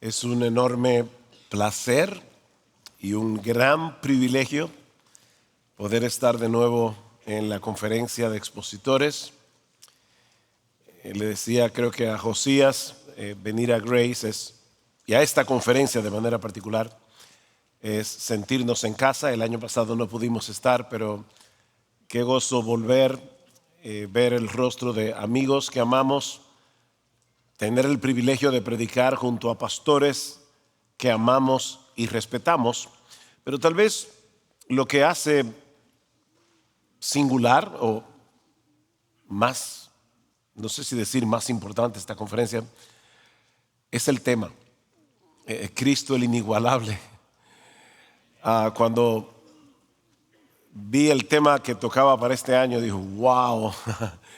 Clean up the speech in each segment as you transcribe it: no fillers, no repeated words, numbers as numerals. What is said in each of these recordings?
Es un enorme placer y un gran privilegio poder estar de nuevo en la conferencia de expositores. Le decía, creo que a Josías, venir a Grace y a esta conferencia de manera particular es sentirnos en casa. El año pasado no pudimos estar, pero qué gozo volver, ver el rostro de amigos que amamos, tener el privilegio de predicar junto a pastores que amamos y respetamos. Pero tal vez lo que hace singular o más, no sé si decir más importante esta conferencia, es el tema. Cristo el inigualable. Cuando vi el tema que tocaba para este año, dijo, wow,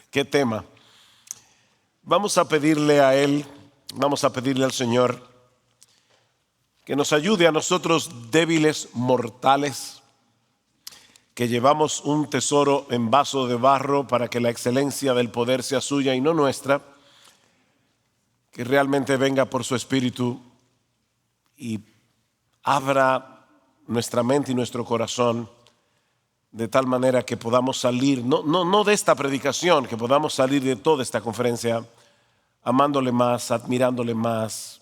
qué tema. Vamos a pedirle a Él, vamos a pedirle al Señor que nos ayude a nosotros débiles mortales, que llevamos un tesoro en vaso de barro para que la excelencia del poder sea suya y no nuestra, que realmente venga por su Espíritu y abra nuestra mente y nuestro corazón de tal manera que podamos salir, no de esta predicación, que podamos salir de toda esta conferencia amándole más, admirándole más,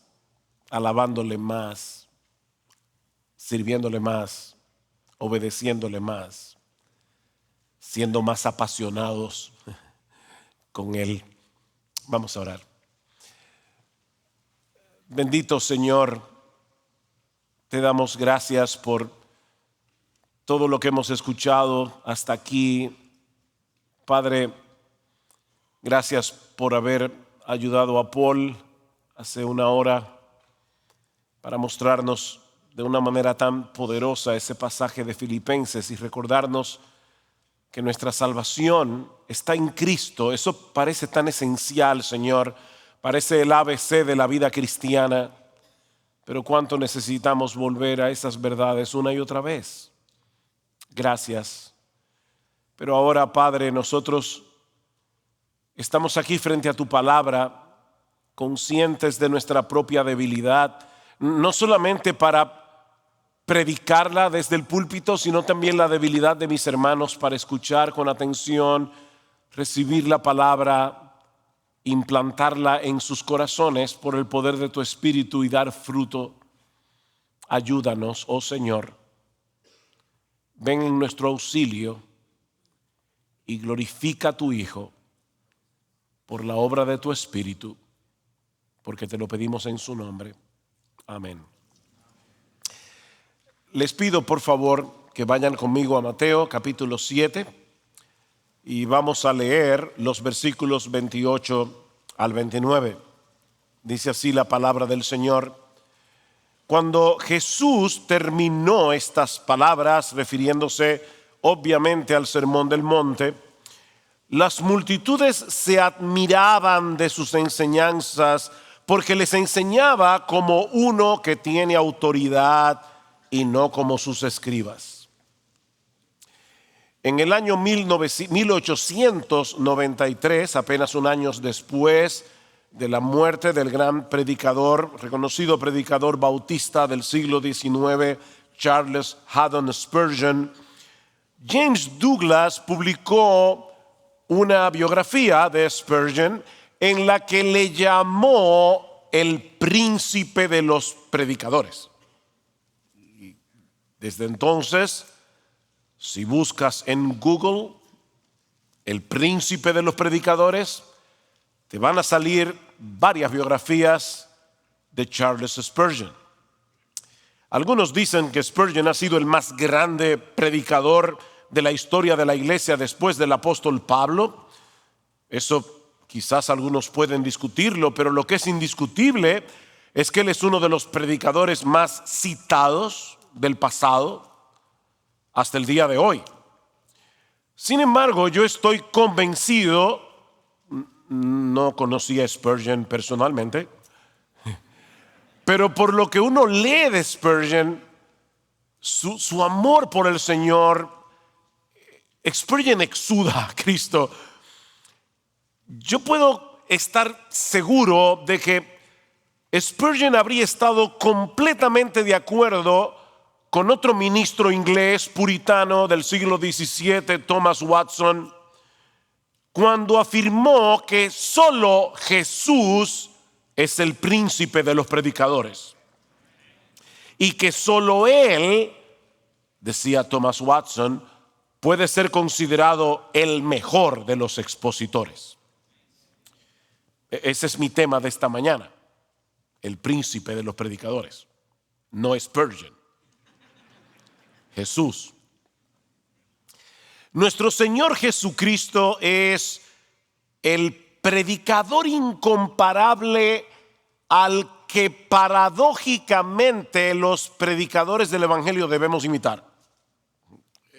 alabándole más, sirviéndole más, obedeciéndole más, siendo más apasionados con Él. Vamos a orar. Bendito Señor, te damos gracias por todo lo que hemos escuchado hasta aquí. Padre, gracias por haber ayudado a Paul hace una hora para mostrarnos de una manera tan poderosa ese pasaje de Filipenses y recordarnos que nuestra salvación está en Cristo. Eso parece tan esencial, Señor, parece el ABC de la vida cristiana, pero cuánto necesitamos volver a esas verdades una y otra vez. Gracias. Pero ahora, Padre, nosotros estamos aquí frente a tu palabra, conscientes de nuestra propia debilidad, no solamente para predicarla desde el púlpito, sino también la debilidad de mis hermanos para escuchar con atención, recibir la palabra, implantarla en sus corazones por el poder de tu Espíritu y dar fruto. Ayúdanos, oh Señor. Ven en nuestro auxilio y glorifica a tu Hijo por la obra de tu Espíritu, porque te lo pedimos en su nombre. Amén. Les pido por favor que vayan conmigo a Mateo capítulo 7 y vamos a leer los versículos 28 al 29. Dice así la palabra del Señor. Cuando Jesús terminó estas palabras, refiriéndose obviamente al Sermón del Monte, las multitudes se admiraban de sus enseñanzas porque les enseñaba como uno que tiene autoridad y no como sus escribas. En el año 1893, apenas un año después de la muerte del gran predicador, reconocido predicador bautista del siglo XIX, Charles Haddon Spurgeon, James Douglas publicó una biografía de Spurgeon en la que le llamó el príncipe de los predicadores. Y desde entonces, si buscas en Google el príncipe de los predicadores, te van a salir varias biografías de Charles Spurgeon. Algunos dicen que Spurgeon ha sido el más grande predicador de la historia de la iglesia después del apóstol Pablo. Eso quizás algunos pueden discutirlo, pero lo que es indiscutible es que él es uno de los predicadores más citados del pasado hasta el día de hoy. Sin embargo, yo estoy convencido, no conocí a Spurgeon personalmente, pero por lo que uno lee de Spurgeon, su amor por el Señor, Spurgeon exuda a Cristo. Yo puedo estar seguro de que Spurgeon habría estado completamente de acuerdo con otro ministro inglés puritano del siglo XVII, Thomas Watson, cuando afirmó que solo Jesús es el príncipe de los predicadores y que solo Él, decía Thomas Watson, puede ser considerado el mejor de los expositores. Ese es mi tema de esta mañana, el príncipe de los predicadores, no Spurgeon, Jesús. Nuestro Señor Jesucristo es el predicador incomparable al que paradójicamente los predicadores del Evangelio debemos imitar.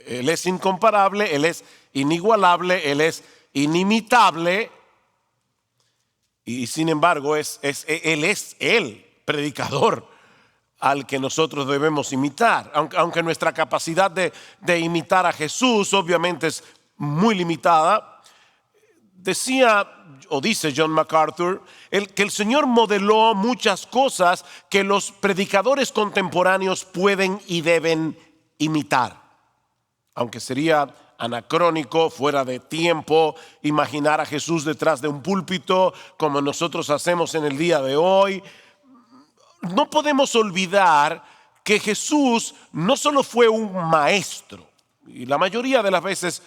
Él es incomparable, Él es inigualable, Él es inimitable y sin embargo Él es el predicador al que nosotros debemos imitar. Aunque nuestra capacidad de imitar a Jesús obviamente es muy limitada, decía o dice John MacArthur que el Señor modeló muchas cosas que los predicadores contemporáneos pueden y deben imitar. Aunque sería anacrónico, fuera de tiempo, imaginar a Jesús detrás de un púlpito como nosotros hacemos en el día de hoy, no podemos olvidar que Jesús no solo fue un maestro, y la mayoría de las veces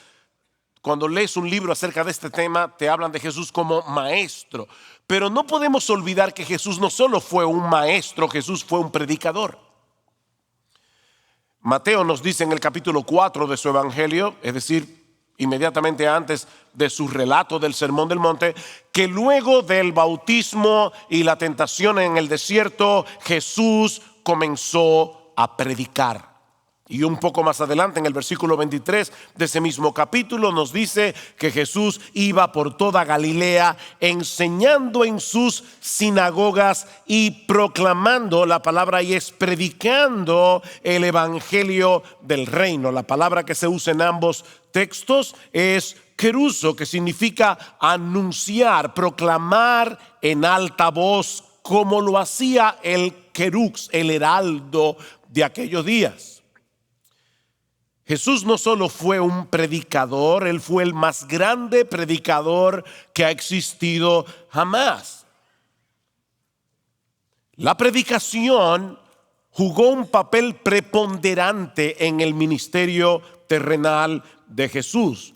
cuando lees un libro acerca de este tema te hablan de Jesús como maestro, pero no podemos olvidar que Jesús no solo fue un maestro, Jesús fue un predicador. Mateo nos dice en el capítulo 4 de su evangelio, es decir, inmediatamente antes de su relato del Sermón del Monte, que luego del bautismo y la tentación en el desierto, Jesús comenzó a predicar. Y un poco más adelante, en el versículo 23 de ese mismo capítulo, nos dice que Jesús iba por toda Galilea enseñando en sus sinagogas y proclamando, la palabra ahí es predicando el evangelio del reino. La palabra que se usa en ambos textos es keruso, que significa anunciar, proclamar en alta voz, como lo hacía el kerux, el heraldo de aquellos días. Jesús no solo fue un predicador, Él fue el más grande predicador que ha existido jamás. La predicación jugó un papel preponderante en el ministerio terrenal de Jesús.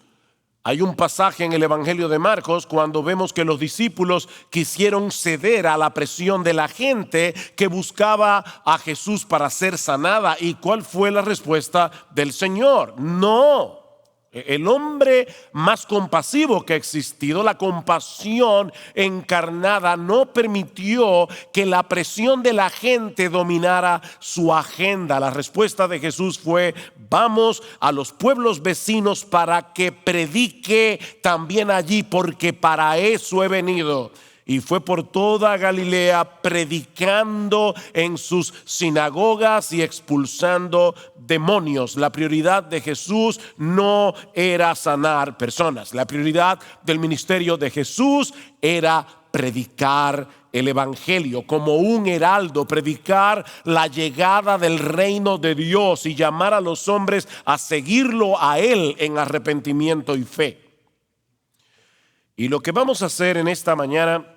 Hay un pasaje en el Evangelio de Marcos cuando vemos que los discípulos quisieron ceder a la presión de la gente que buscaba a Jesús para ser sanada. ¿Y cuál fue la respuesta del Señor? No. El hombre más compasivo que ha existido, la compasión encarnada, no permitió que la presión de la gente dominara su agenda. La respuesta de Jesús fue: vamos a los pueblos vecinos para que predique también allí, porque para eso he venido. Y fue por toda Galilea predicando en sus sinagogas y expulsando demonios. La prioridad de Jesús no era sanar personas. La prioridad del ministerio de Jesús era predicar el evangelio como un heraldo, predicar la llegada del reino de Dios y llamar a los hombres a seguirlo a Él en arrepentimiento y fe. Y lo que vamos a hacer en esta mañana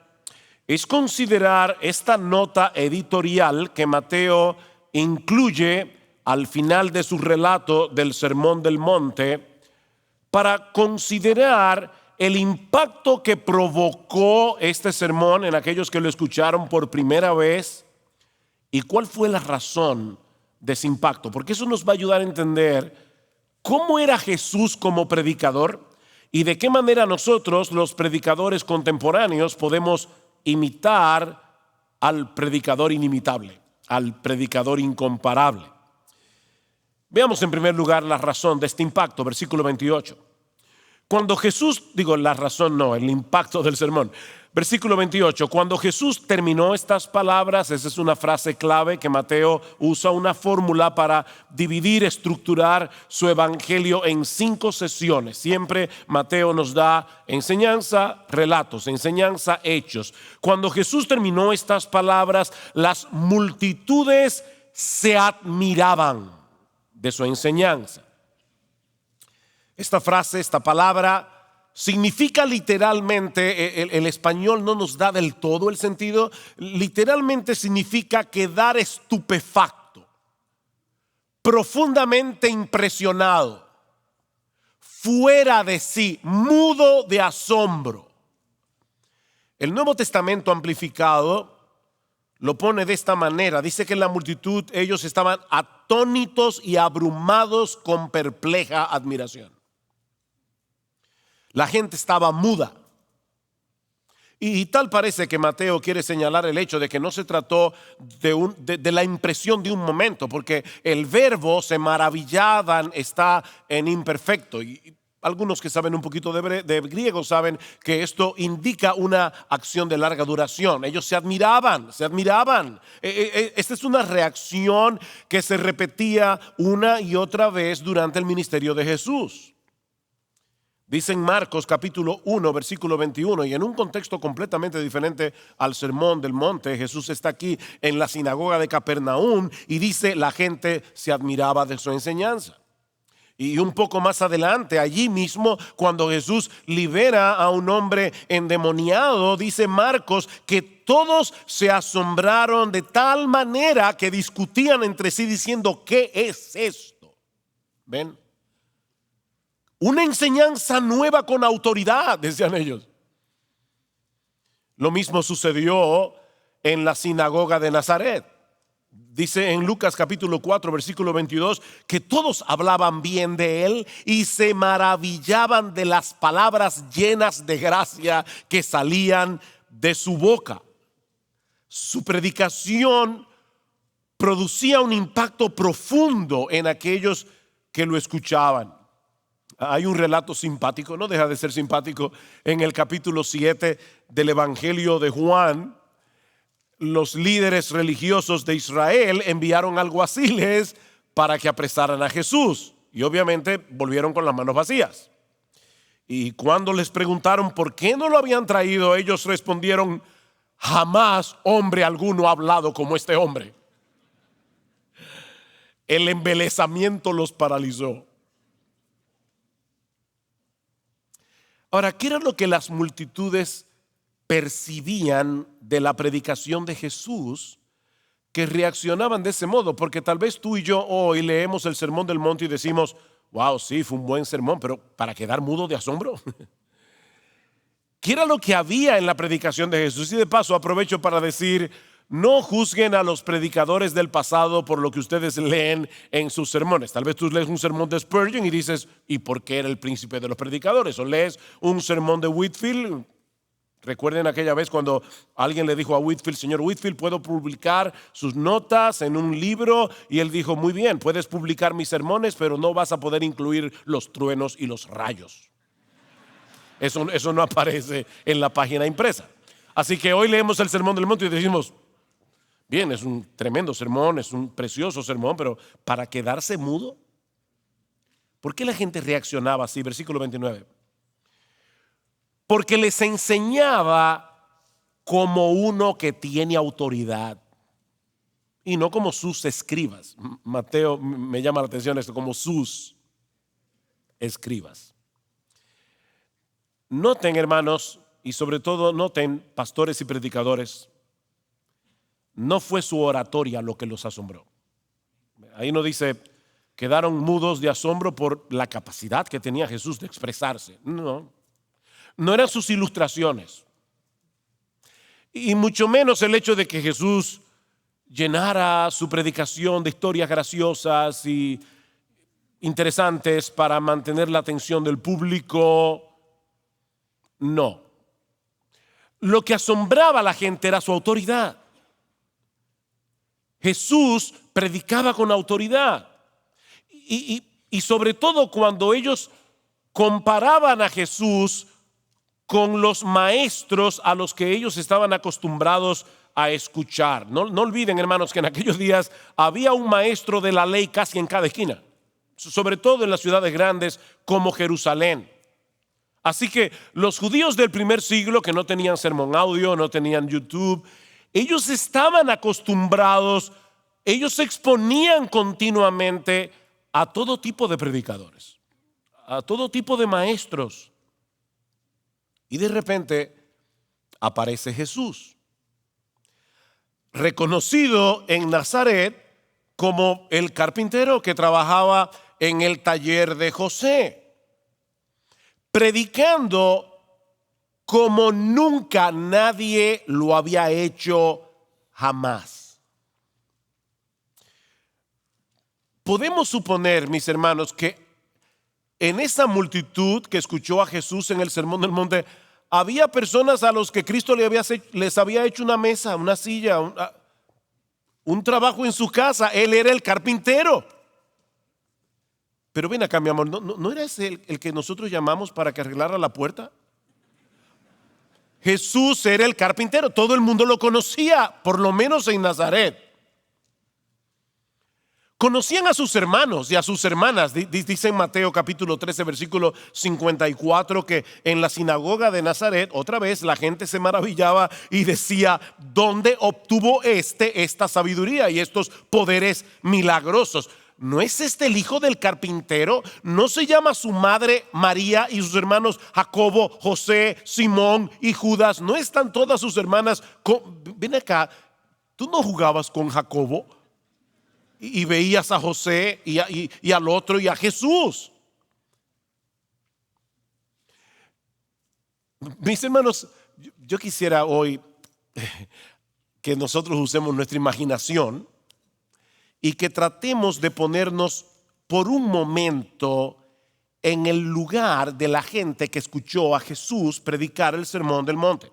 es considerar esta nota editorial que Mateo incluye al final de su relato del Sermón del Monte, para considerar el impacto que provocó este sermón en aquellos que lo escucharon por primera vez y cuál fue la razón de ese impacto, porque eso nos va a ayudar a entender cómo era Jesús como predicador y de qué manera nosotros, los predicadores contemporáneos, podemos imitar al predicador inimitable, al predicador incomparable. Veamos en primer lugar la razón de este impacto, versículo 28. Cuando Jesús, el impacto del sermón. Versículo 28, cuando Jesús terminó estas palabras, esa es una frase clave que Mateo usa, una fórmula para dividir, estructurar su evangelio en 5 sesiones. Siempre Mateo nos da enseñanza, relatos, enseñanza, hechos. Cuando Jesús terminó estas palabras, las multitudes se admiraban de su enseñanza. Esta frase, esta palabra, significa literalmente, el español no nos da del todo el sentido, literalmente significa quedar estupefacto, profundamente impresionado, fuera de sí, mudo de asombro. El Nuevo Testamento amplificado lo pone de esta manera, dice que en la multitud ellos estaban atónitos y abrumados con perpleja admiración. La gente estaba muda. Y tal parece que Mateo quiere señalar el hecho de que no se trató de la impresión de un momento, porque el verbo se maravillaban está en imperfecto. Y algunos que saben un poquito de griego saben que esto indica una acción de larga duración. Ellos se admiraban. Esta es una reacción que se repetía una y otra vez durante el ministerio de Jesús. Dice en Marcos capítulo 1 versículo 21, y en un contexto completamente diferente al sermón del monte, Jesús está aquí en la sinagoga de Capernaum y dice la gente se admiraba de su enseñanza. Y un poco más adelante, allí mismo, cuando Jesús libera a un hombre endemoniado, dice Marcos que todos se asombraron de tal manera que discutían entre sí diciendo, ¿qué es esto? ¿Ven? Una enseñanza nueva con autoridad, decían ellos. Lo mismo sucedió en la sinagoga de Nazaret. Dice en Lucas capítulo 4 versículo 22 que todos hablaban bien de él y se maravillaban de las palabras llenas de gracia que salían de su boca. Su predicación producía un impacto profundo en aquellos que lo escuchaban. Hay un relato simpático, no deja de ser simpático, en el capítulo 7 del Evangelio de Juan. Los líderes religiosos de Israel enviaron alguaciles para que apresaran a Jesús y obviamente volvieron con las manos vacías. Y cuando les preguntaron por qué no lo habían traído, ellos respondieron, jamás hombre alguno ha hablado como este hombre. El embelesamiento los paralizó. Ahora, ¿qué era lo que las multitudes percibían de la predicación de Jesús que reaccionaban de ese modo? Porque tal vez tú y yo hoy leemos el Sermón del Monte y decimos, wow, sí, fue un buen sermón, pero para quedar mudo de asombro. ¿Qué era lo que había en la predicación de Jesús? Y de paso aprovecho para decir, no juzguen a los predicadores del pasado por lo que ustedes leen en sus sermones. Tal vez tú lees un sermón de Spurgeon y dices, ¿y por qué era el príncipe de los predicadores? O lees un sermón de Whitefield. Recuerden aquella vez cuando alguien le dijo a Whitefield, señor Whitefield, ¿puedo publicar sus notas en un libro? Y él dijo, muy bien, puedes publicar mis sermones, pero no vas a poder incluir los truenos y los rayos. Eso no aparece en la página impresa. Así que hoy leemos el Sermón del Monte y decimos, bien, es un tremendo sermón, es un precioso sermón, pero para quedarse mudo, ¿por qué la gente reaccionaba así? Versículo 29. Porque les enseñaba como uno que tiene autoridad y no como sus escribas. Mateo me llama la atención esto, como sus escribas. Noten, hermanos, y sobre todo noten, pastores y predicadores, no fue su oratoria lo que los asombró. Ahí no dice, quedaron mudos de asombro por la capacidad que tenía Jesús de expresarse. No eran sus ilustraciones. Y mucho menos el hecho de que Jesús llenara su predicación de historias graciosas y interesantes para mantener la atención del público. No. Lo que asombraba a la gente era su autoridad. Jesús predicaba con autoridad. Y sobre todo cuando ellos comparaban a Jesús con los maestros a los que ellos estaban acostumbrados a escuchar. No olviden, hermanos, que en aquellos días había un maestro de la ley casi en cada esquina, sobre todo en las ciudades grandes como Jerusalén. Así que los judíos del primer siglo, que no tenían sermón audio, no tenían YouTube, ellos estaban acostumbrados, ellos se exponían continuamente a todo tipo de predicadores, a todo tipo de maestros. Y de repente aparece Jesús, reconocido en Nazaret como el carpintero que trabajaba en el taller de José, predicando como nunca nadie lo había hecho jamás. Podemos suponer, mis hermanos, que en esa multitud que escuchó a Jesús en el Sermón del Monte, había personas a los que Cristo les había hecho una mesa, una silla, un trabajo en su casa. Él era el carpintero. Pero ven acá, mi amor, ¿no era ese el que nosotros llamamos para que arreglara la puerta? Jesús era el carpintero, todo el mundo lo conocía, por lo menos en Nazaret. Conocían a sus hermanos y a sus hermanas. Dice en Mateo capítulo 13 versículo 54 que en la sinagoga de Nazaret otra vez la gente se maravillaba y decía: ¿dónde obtuvo esta sabiduría y estos poderes milagrosos? ¿No es este el hijo del carpintero? ¿No se llama su madre María y sus hermanos Jacobo, José, Simón y Judas? ¿No están todas sus hermanas? Ven acá, ¿tú no jugabas con Jacobo? Y veías a José y al otro y a Jesús. Mis hermanos, yo quisiera hoy que nosotros usemos nuestra imaginación y que tratemos de ponernos por un momento en el lugar de la gente que escuchó a Jesús predicar el Sermón del Monte.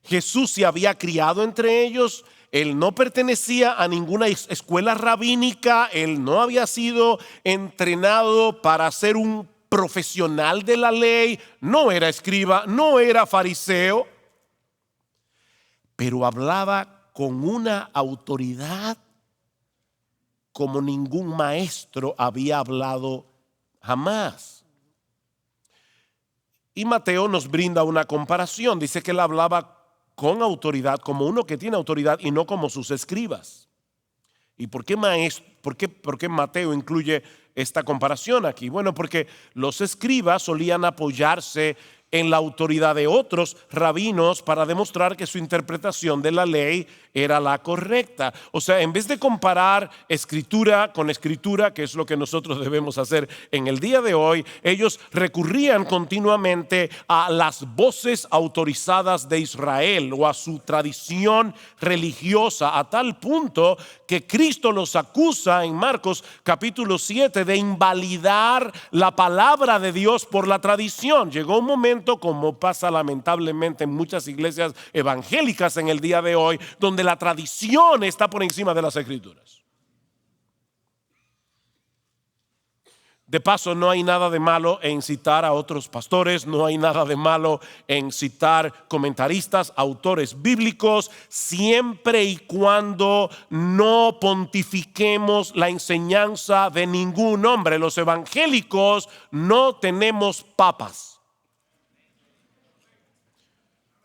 Jesús se había criado entre ellos. Él no pertenecía a ninguna escuela rabínica, él no había sido entrenado para ser un profesional de la ley, no era escriba, no era fariseo, pero hablaba con una autoridad como ningún maestro había hablado jamás. Y Mateo nos brinda una comparación, dice que él hablaba con autoridad, como uno que tiene autoridad y no como sus escribas. ¿Y por qué Mateo incluye esta comparación aquí? Bueno, porque los escribas solían apoyarse en la autoridad de otros rabinos para demostrar que su interpretación de la ley era la correcta. O sea, en vez de comparar escritura con escritura, que es lo que nosotros debemos hacer en el día de hoy, ellos recurrían continuamente a las voces autorizadas de Israel o a su tradición religiosa, a tal punto que Cristo los acusa en Marcos capítulo 7 de invalidar la palabra de Dios por la tradición. Llegó un momento, como pasa lamentablemente en muchas iglesias evangélicas en el día de hoy, donde la tradición está por encima de las escrituras. De paso, no hay nada de malo en citar a otros pastores, no hay nada de malo en citar comentaristas, autores bíblicos, siempre y cuando no pontifiquemos la enseñanza de ningún hombre. Los evangélicos no tenemos papas.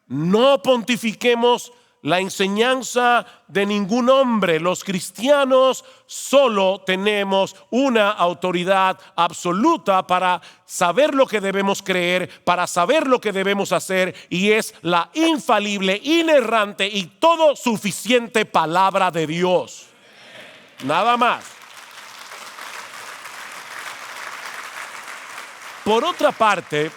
No pontifiquemos la enseñanza de ningún hombre. Los cristianos solo tenemos una autoridad absoluta para saber lo que debemos creer, para saber lo que debemos hacer, y es la infalible, inerrante y todo suficiente palabra de Dios. Nada más. Por otra parte,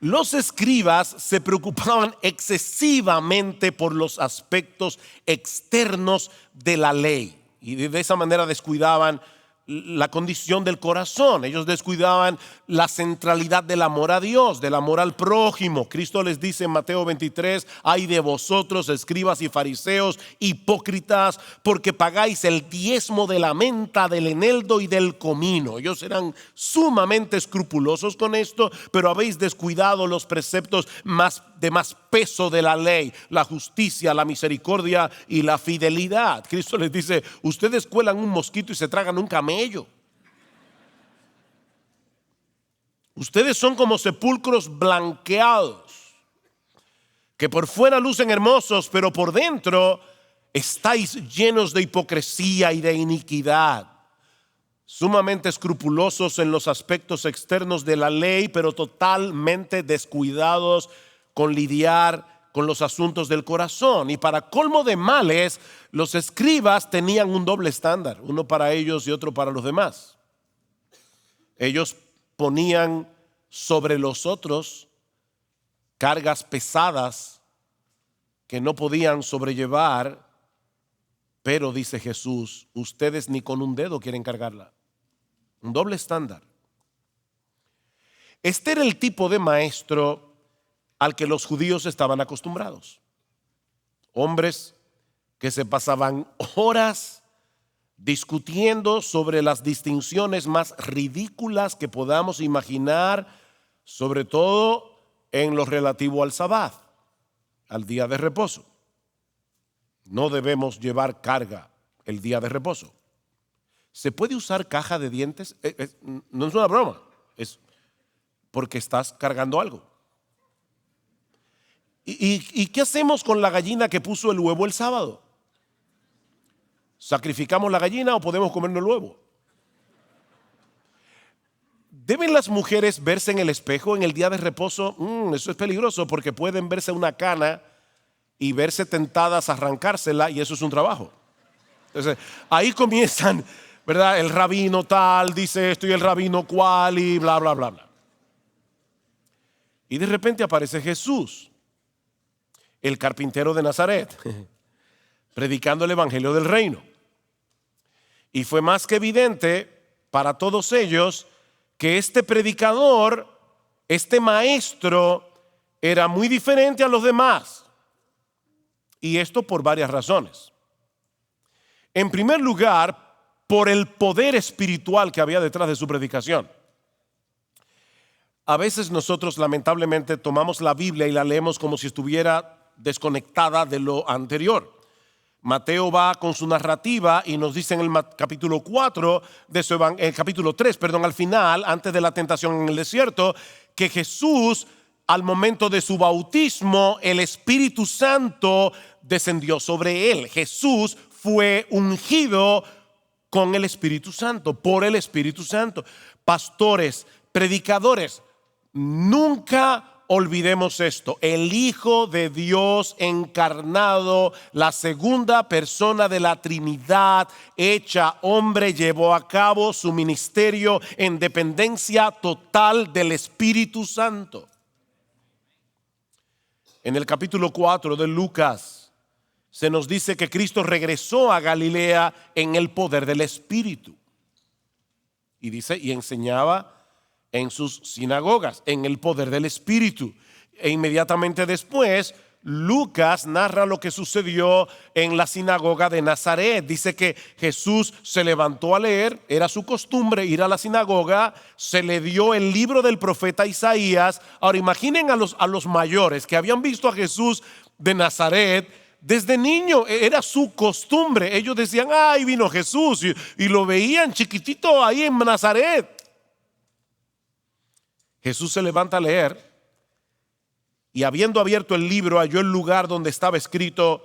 los escribas se preocupaban excesivamente por los aspectos externos de la ley y de esa manera descuidaban la condición del corazón. Ellos descuidaban la centralidad del amor a Dios, del amor al prójimo. Cristo les dice en Mateo 23: ay de vosotros, escribas y fariseos, hipócritas, porque pagáis el diezmo de la menta, del eneldo y del comino. Ellos eran sumamente escrupulosos con esto, pero habéis descuidado los preceptos de más peso de la ley: la justicia, la misericordia y la fidelidad. Cristo les dice: ustedes cuelan un mosquito y se tragan un camello. Ustedes son como sepulcros blanqueados, que por fuera lucen hermosos, pero por dentro estáis llenos de hipocresía y de iniquidad. Sumamente escrupulosos en los aspectos externos de la ley, pero totalmente descuidados con lidiar con los asuntos del corazón. Y para colmo de males, los escribas tenían un doble estándar, uno para ellos y otro para los demás. Ellos ponían sobre los otros cargas pesadas que no podían sobrellevar, pero dice Jesús: ustedes ni con un dedo quieren cargarla. Un doble estándar. Este era el tipo de maestro al que los judíos estaban acostumbrados. Hombres que se pasaban horas discutiendo sobre las distinciones más ridículas que podamos imaginar, sobre todo en lo relativo al sabbat, al día de reposo. No debemos llevar carga el día de reposo. ¿Se puede usar caja de dientes? No es una broma, es porque estás cargando algo. ¿Y qué hacemos con la gallina que puso el huevo el sábado? ¿Sacrificamos la gallina o podemos comernos el huevo? ¿Deben las mujeres verse en el espejo en el día de reposo? Eso es peligroso, porque pueden verse una cana y verse tentadas a arrancársela, y eso es un trabajo. Entonces, ahí comienzan, ¿verdad? El rabino tal dice esto y el rabino cual y bla, bla, bla, bla. Y de repente aparece Jesús, el carpintero de Nazaret, predicando el evangelio del reino. Y fue más que evidente para todos ellos que este predicador, este maestro, era muy diferente a los demás. Y esto por varias razones. En primer lugar, por el poder espiritual que había detrás de su predicación. A veces nosotros lamentablemente tomamos la Biblia y la leemos como si estuviera desconectada de lo anterior. Mateo va con su narrativa y nos dice en el capítulo 4 de su capítulo 3, al final, antes de la tentación en el desierto, que Jesús, al momento de su bautismo, el Espíritu Santo descendió sobre él. Jesús fue ungido con el Espíritu Santo, por el Espíritu Santo. Pastores, predicadores, nunca olvidemos esto: el Hijo de Dios encarnado, la segunda persona de la Trinidad hecha hombre, llevó a cabo su ministerio en dependencia total del Espíritu Santo. En el capítulo 4 de Lucas se nos dice que Cristo regresó a Galilea en el poder del Espíritu. Y dice, y enseñaba en sus sinagogas, en el poder del Espíritu. E inmediatamente después, Lucas narra lo que sucedió en la sinagoga de Nazaret. Dice que Jesús se levantó a leer, era su costumbre ir a la sinagoga, se le dio el libro del profeta Isaías. Ahora imaginen a los mayores que habían visto a Jesús de Nazaret desde niño, era su costumbre. Ellos decían: ay, vino Jesús, y lo veían chiquitito ahí en Nazaret. Jesús se levanta a leer y, habiendo abierto el libro, halló el lugar donde estaba escrito: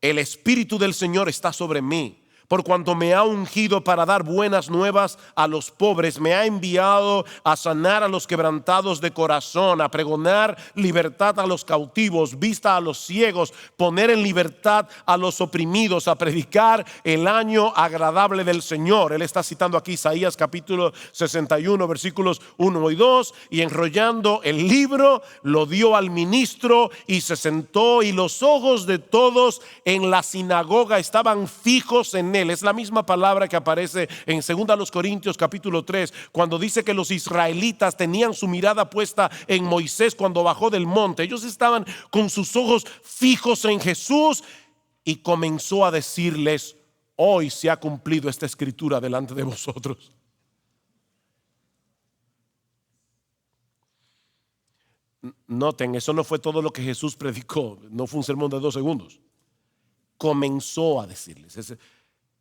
el Espíritu del Señor está sobre mí, por cuanto me ha ungido para dar buenas nuevas a los pobres, me ha enviado a sanar a los quebrantados de corazón, a pregonar libertad a los cautivos, vista a los ciegos, poner en libertad a los oprimidos, a predicar el año agradable del Señor. Él está citando aquí Isaías capítulo 61 versículos 1 y 2, y enrollando el libro lo dio al ministro y se sentó, y los ojos de todos en la sinagoga estaban fijos en él. Él. Es la misma palabra que aparece en 2 Corintios capítulo 3, cuando dice que los israelitas tenían su mirada puesta en Moisés cuando bajó del monte. Ellos estaban con sus ojos fijos en Jesús y comenzó a decirles: hoy se ha cumplido esta escritura delante de vosotros. Noten, eso no fue todo lo que Jesús predicó, no fue un sermón de 2 segundos. Comenzó a decirles,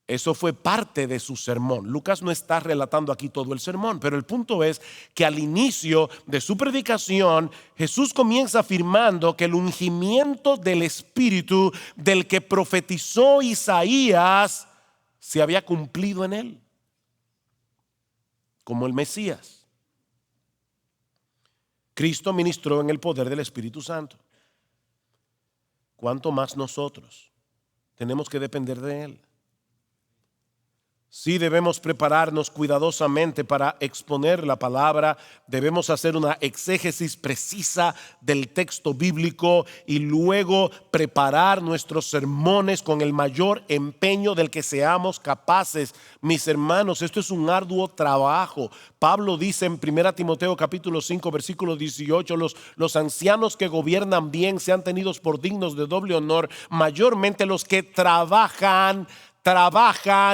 eso fue parte de su sermón. Lucas no está relatando aquí todo el sermón, pero el punto es que al inicio de su predicación, Jesús comienza afirmando que el ungimiento del Espíritu del que profetizó Isaías se había cumplido en él, como el Mesías. Cristo ministró en el poder del Espíritu Santo. ¿Cuánto más nosotros tenemos que depender de Él? Sí, debemos prepararnos cuidadosamente para exponer la palabra. Debemos hacer una exégesis precisa del texto bíblico y luego preparar nuestros sermones con el mayor empeño del que seamos capaces. Mis hermanos, esto es un arduo trabajo. Pablo dice en 1 Timoteo capítulo 5 versículo 18: los ancianos que gobiernan bien sean tenidos por dignos de doble honor, mayormente los que trabajan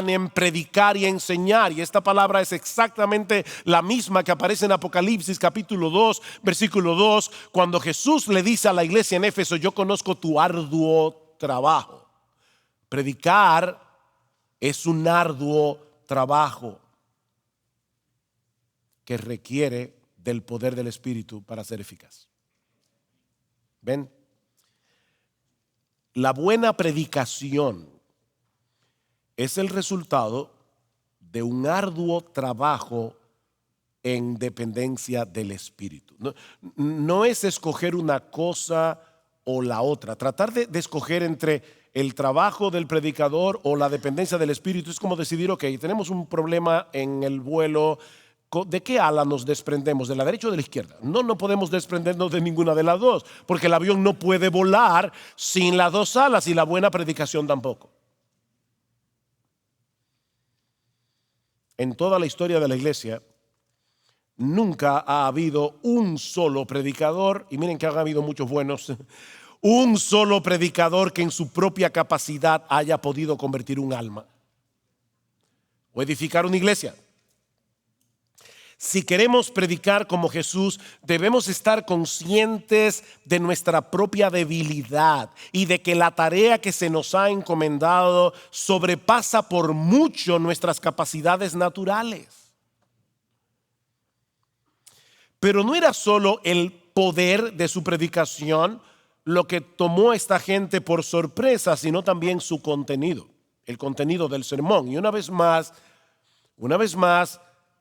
en predicar y enseñar. Y esta palabra es exactamente la misma que aparece en Apocalipsis capítulo 2 versículo 2, cuando Jesús le dice a la iglesia en Éfeso: yo conozco tu arduo trabajo. Predicar es un arduo trabajo que requiere del poder del Espíritu para ser eficaz. ¿Ven? La buena predicación es el resultado de un arduo trabajo en dependencia del Espíritu. No es escoger una cosa o la otra. Tratar de escoger entre el trabajo del predicador o la dependencia del Espíritu es como decidir: ok, tenemos un problema en el vuelo, ¿de qué ala nos desprendemos? ¿De la derecha o de la izquierda? No podemos desprendernos de ninguna de las dos, porque el avión no puede volar sin las dos alas, y la buena predicación tampoco. En toda la historia de la iglesia nunca ha habido un solo predicador, y miren que han habido muchos buenos, un solo predicador que en su propia capacidad haya podido convertir un alma o edificar una iglesia. Si queremos predicar como Jesús, debemos estar conscientes de nuestra propia debilidad y de que la tarea que se nos ha encomendado sobrepasa por mucho nuestras capacidades naturales. Pero no era solo el poder de su predicación lo que tomó a esta gente por sorpresa, sino también su contenido, el contenido del sermón. Y una vez más,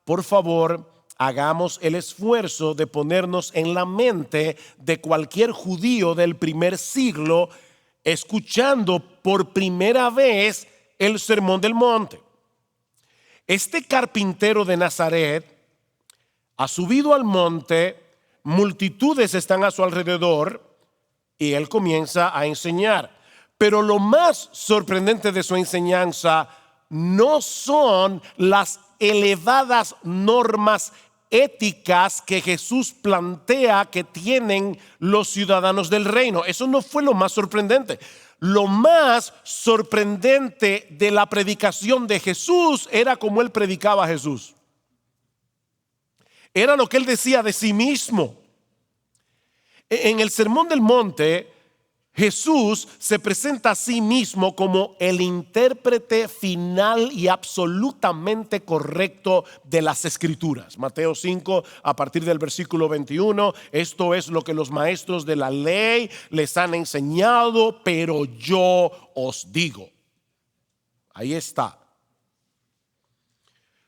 por favor, hagamos el esfuerzo de ponernos en la mente de cualquier judío del primer siglo escuchando por primera vez el Sermón del Monte. Este carpintero de Nazaret ha subido al monte, multitudes están a su alrededor y él comienza a enseñar. Pero lo más sorprendente de su enseñanza no son las elevadas normas éticas que Jesús plantea que tienen los ciudadanos del reino. Eso no fue lo más sorprendente. Lo más sorprendente de la predicación de Jesús era cómo él predicaba a Jesús. Era lo que él decía de sí mismo. En el Sermón del Monte, Jesús se presenta a sí mismo como el intérprete final y absolutamente correcto de las Escrituras. Mateo 5, a partir del versículo 21, esto es lo que los maestros de la ley les han enseñado, pero yo os digo. Ahí está.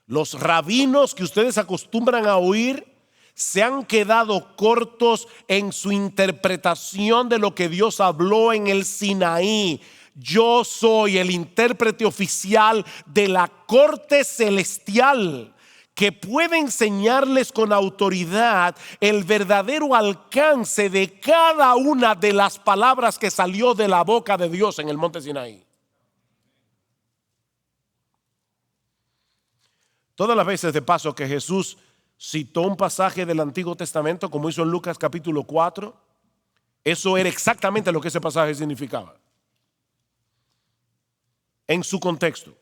Los rabinos que ustedes acostumbran a oír se han quedado cortos en su interpretación de lo que Dios habló en el Sinaí. Yo soy el intérprete oficial de la corte celestial que puede enseñarles con autoridad el verdadero alcance de cada una de las palabras que salió de la boca de Dios en el monte Sinaí. Todas las veces de paso que Jesús citó un pasaje del Antiguo Testamento, como hizo en Lucas capítulo 4, eso era exactamente lo que ese pasaje significaba. En su contexto.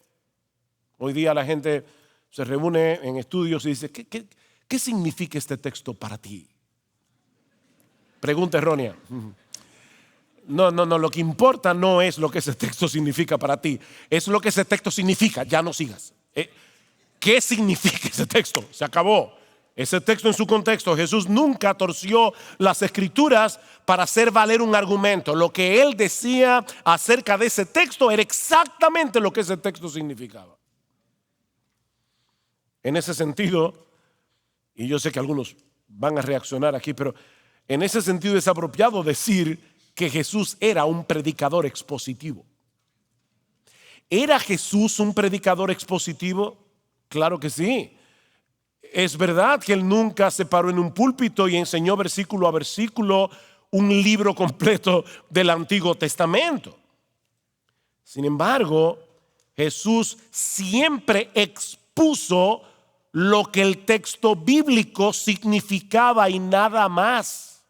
Hoy día la gente se reúne en estudios y dice, ¿qué significa este texto para ti? Pregunta errónea. No, lo que importa no es lo que ese texto significa para ti, es lo que ese texto significa, ya no sigas. ¿Qué significa ese texto? Se acabó. Ese texto en su contexto, Jesús nunca torció las escrituras para hacer valer un argumento. Lo que él decía acerca de ese texto era exactamente lo que ese texto significaba. En ese sentido, y yo sé que algunos van a reaccionar aquí, pero en ese sentido es apropiado decir que Jesús era un predicador expositivo. ¿Era Jesús un predicador expositivo? Claro que sí. Es verdad que él nunca se paró en un púlpito y enseñó versículo a versículo un libro completo del Antiguo Testamento. Sin embargo, Jesús siempre expuso lo que el texto bíblico significaba y nada más.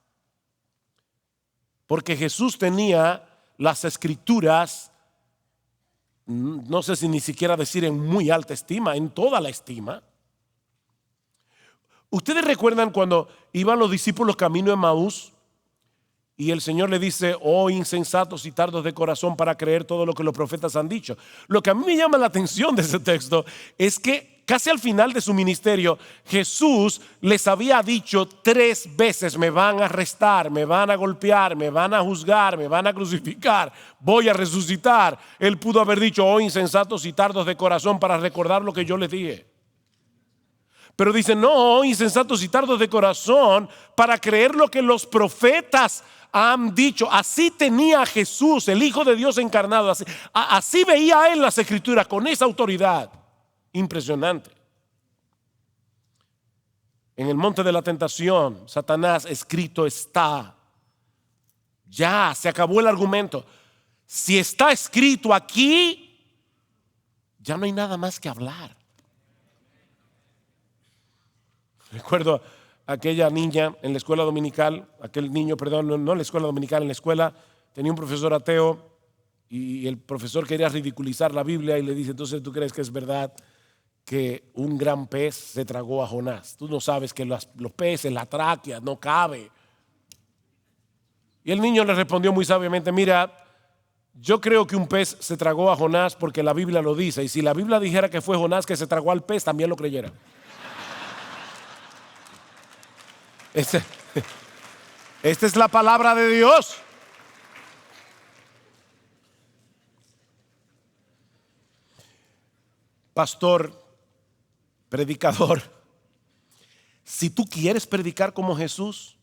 Porque Jesús tenía las escrituras, no sé si ni siquiera decir en muy alta estima, en toda la estima. ¿Ustedes recuerdan cuando iban los discípulos camino a Emaús y el Señor le dice, oh insensatos y tardos de corazón para creer todo lo que los profetas han dicho? Lo que a mí me llama la atención de ese texto es que casi al final de su ministerio Jesús les había dicho 3 veces, me van a arrestar, me van a golpear, me van a juzgar, me van a crucificar, voy a resucitar. Él pudo haber dicho, oh insensatos y tardos de corazón para recordar lo que yo les dije. Pero dice, no, insensatos y tardos de corazón, para creer lo que los profetas han dicho. Así tenía Jesús, el Hijo de Dios encarnado. Así veía él las escrituras, con esa autoridad. Impresionante. En el monte de la tentación, Satanás, escrito está. Ya, se acabó el argumento. Si está escrito aquí, ya no hay nada más que hablar. Recuerdo aquella niña en la escuela dominical, aquel niño, perdón, no en la escuela dominical, en la escuela tenía un profesor ateo y el profesor quería ridiculizar la Biblia y le dice, entonces ¿tú crees que es verdad que un gran pez se tragó a Jonás? Tú no sabes que los peces, la tráquea, no cabe. Y el niño le respondió muy sabiamente, mira, yo creo que un pez se tragó a Jonás porque la Biblia lo dice, y si la Biblia dijera que fue Jonás que se tragó al pez, también lo creyera. Esta es la palabra de Dios. Pastor, predicador, si tú quieres predicar como Jesús,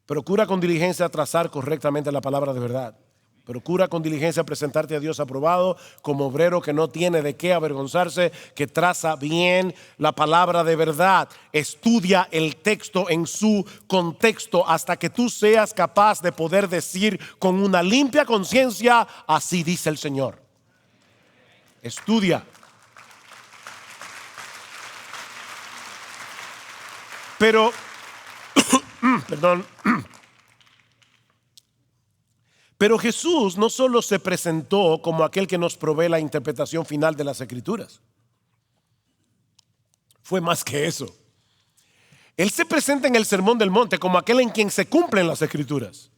procura con diligencia trazar correctamente la palabra de verdad. Procura con diligencia presentarte a Dios aprobado como obrero que no tiene de qué avergonzarse, que traza bien la palabra de verdad. Estudia el texto en su contexto hasta que tú seas capaz de poder decir con una limpia conciencia, así dice el Señor. Estudia. Pero, perdón. Pero Jesús no solo se presentó como aquel que nos provee la interpretación final de las Escrituras. Fue más que eso. Él se presenta en el Sermón del Monte como aquel en quien se cumplen las Escrituras.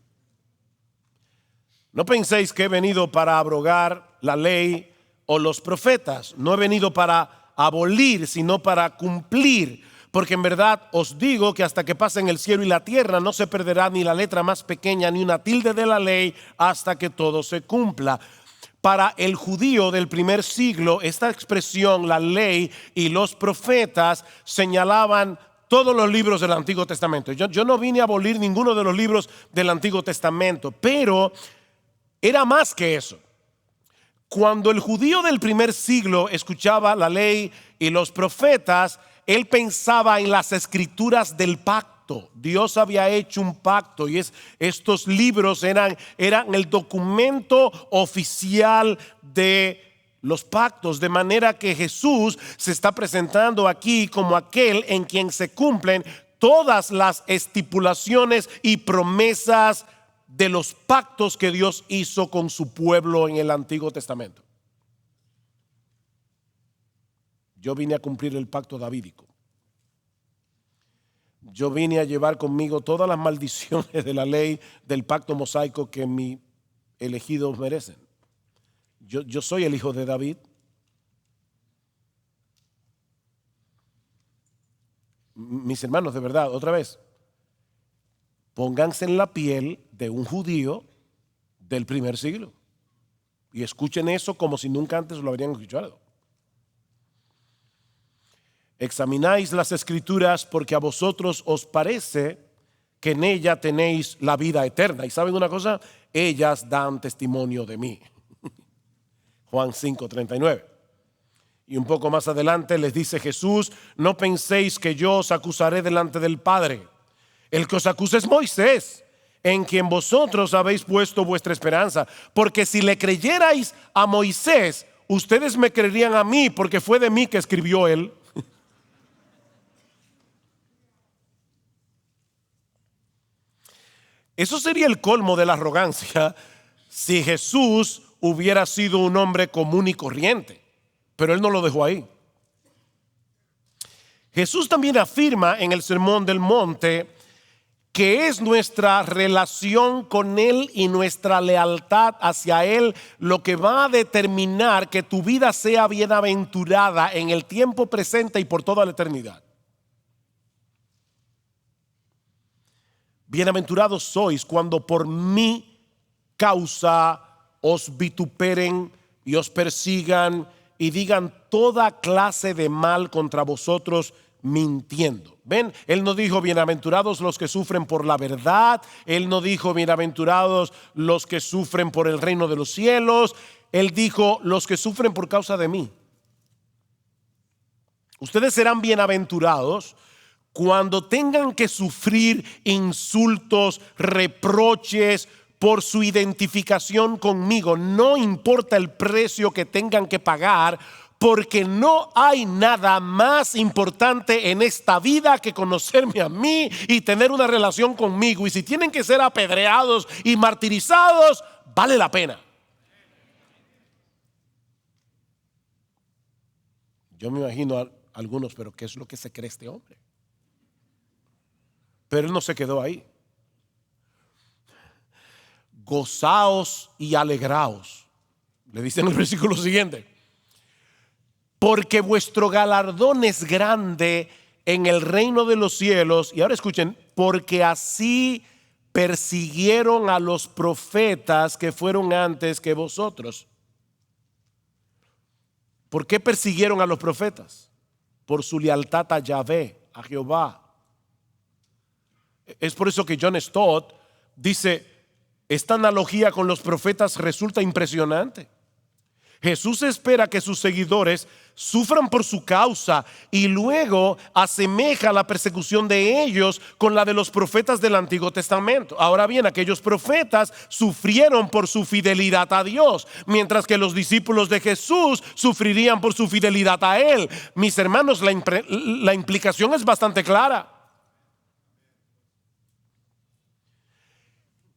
No penséis que he venido para abrogar la ley o los profetas. No he venido para abolir, sino para cumplir. Porque en verdad os digo que hasta que pasen el cielo y la tierra no se perderá ni la letra más pequeña ni una tilde de la ley hasta que todo se cumpla. Para el judío del primer siglo, esta expresión, la ley y los profetas, señalaban todos los libros del Antiguo Testamento. Yo no vine a abolir ninguno de los libros del Antiguo Testamento, pero era más que eso. Cuando el judío del primer siglo escuchaba la ley y los profetas, él pensaba en las escrituras del pacto. Dios había hecho un pacto y estos libros eran el documento oficial de los pactos, de manera que Jesús se está presentando aquí como aquel en quien se cumplen todas las estipulaciones y promesas de los pactos que Dios hizo con su pueblo en el Antiguo Testamento. Yo vine a cumplir el pacto davídico. Yo vine a llevar conmigo todas las maldiciones de la ley del pacto mosaico que mis elegidos merecen. Yo soy el hijo de David. Mis hermanos, de verdad, otra vez, pónganse en la piel de un judío del primer siglo y escuchen eso como si nunca antes lo habrían escuchado. Examináis las escrituras porque a vosotros os parece que en ella tenéis la vida eterna. Y ¿saben una cosa? Ellas dan testimonio de mí. Juan 5:39. Y un poco más adelante les dice Jesús: no penséis que yo os acusaré delante del Padre. El que os acusa es Moisés, en quien vosotros habéis puesto vuestra esperanza. Porque si le creyerais a Moisés, ustedes me creerían a mí, porque fue de mí que escribió él. Eso sería el colmo de la arrogancia si Jesús hubiera sido un hombre común y corriente. Pero él no lo dejó ahí. Jesús también afirma en el Sermón del Monte que es nuestra relación con Él y nuestra lealtad hacia Él lo que va a determinar que tu vida sea bienaventurada en el tiempo presente y por toda la eternidad. Bienaventurados sois cuando por mi causa os vituperen y os persigan y digan toda clase de mal contra vosotros mintiendo. ¿Ven? Él no dijo bienaventurados los que sufren por la verdad. Él no dijo bienaventurados los que sufren por el reino de los cielos. Él dijo los que sufren por causa de mí. Ustedes serán bienaventurados cuando tengan que sufrir insultos, reproches por su identificación conmigo. No importa el precio que tengan que pagar, porque no hay nada más importante en esta vida que conocerme a mí y tener una relación conmigo. Y si tienen que ser apedreados y martirizados, vale la pena. Yo me imagino a algunos, pero ¿qué es lo que se cree este hombre? Pero él no se quedó ahí. Gozaos y alegraos, le dice en el versículo siguiente, porque vuestro galardón es grande en el reino de los cielos. Y ahora escuchen, porque así persiguieron a los profetas que fueron antes que vosotros. ¿Por qué persiguieron a los profetas? Por su lealtad a Yahvé, a Jehová. Es por eso que John Stott dice: esta analogía con los profetas resulta impresionante. Jesús espera que sus seguidores sufran por su causa y luego asemeja la persecución de ellos con la de los profetas del Antiguo Testamento. Ahora bien, aquellos profetas sufrieron por su fidelidad a Dios, mientras que los discípulos de Jesús sufrirían por su fidelidad a Él. Mis hermanos, la implicación es bastante clara.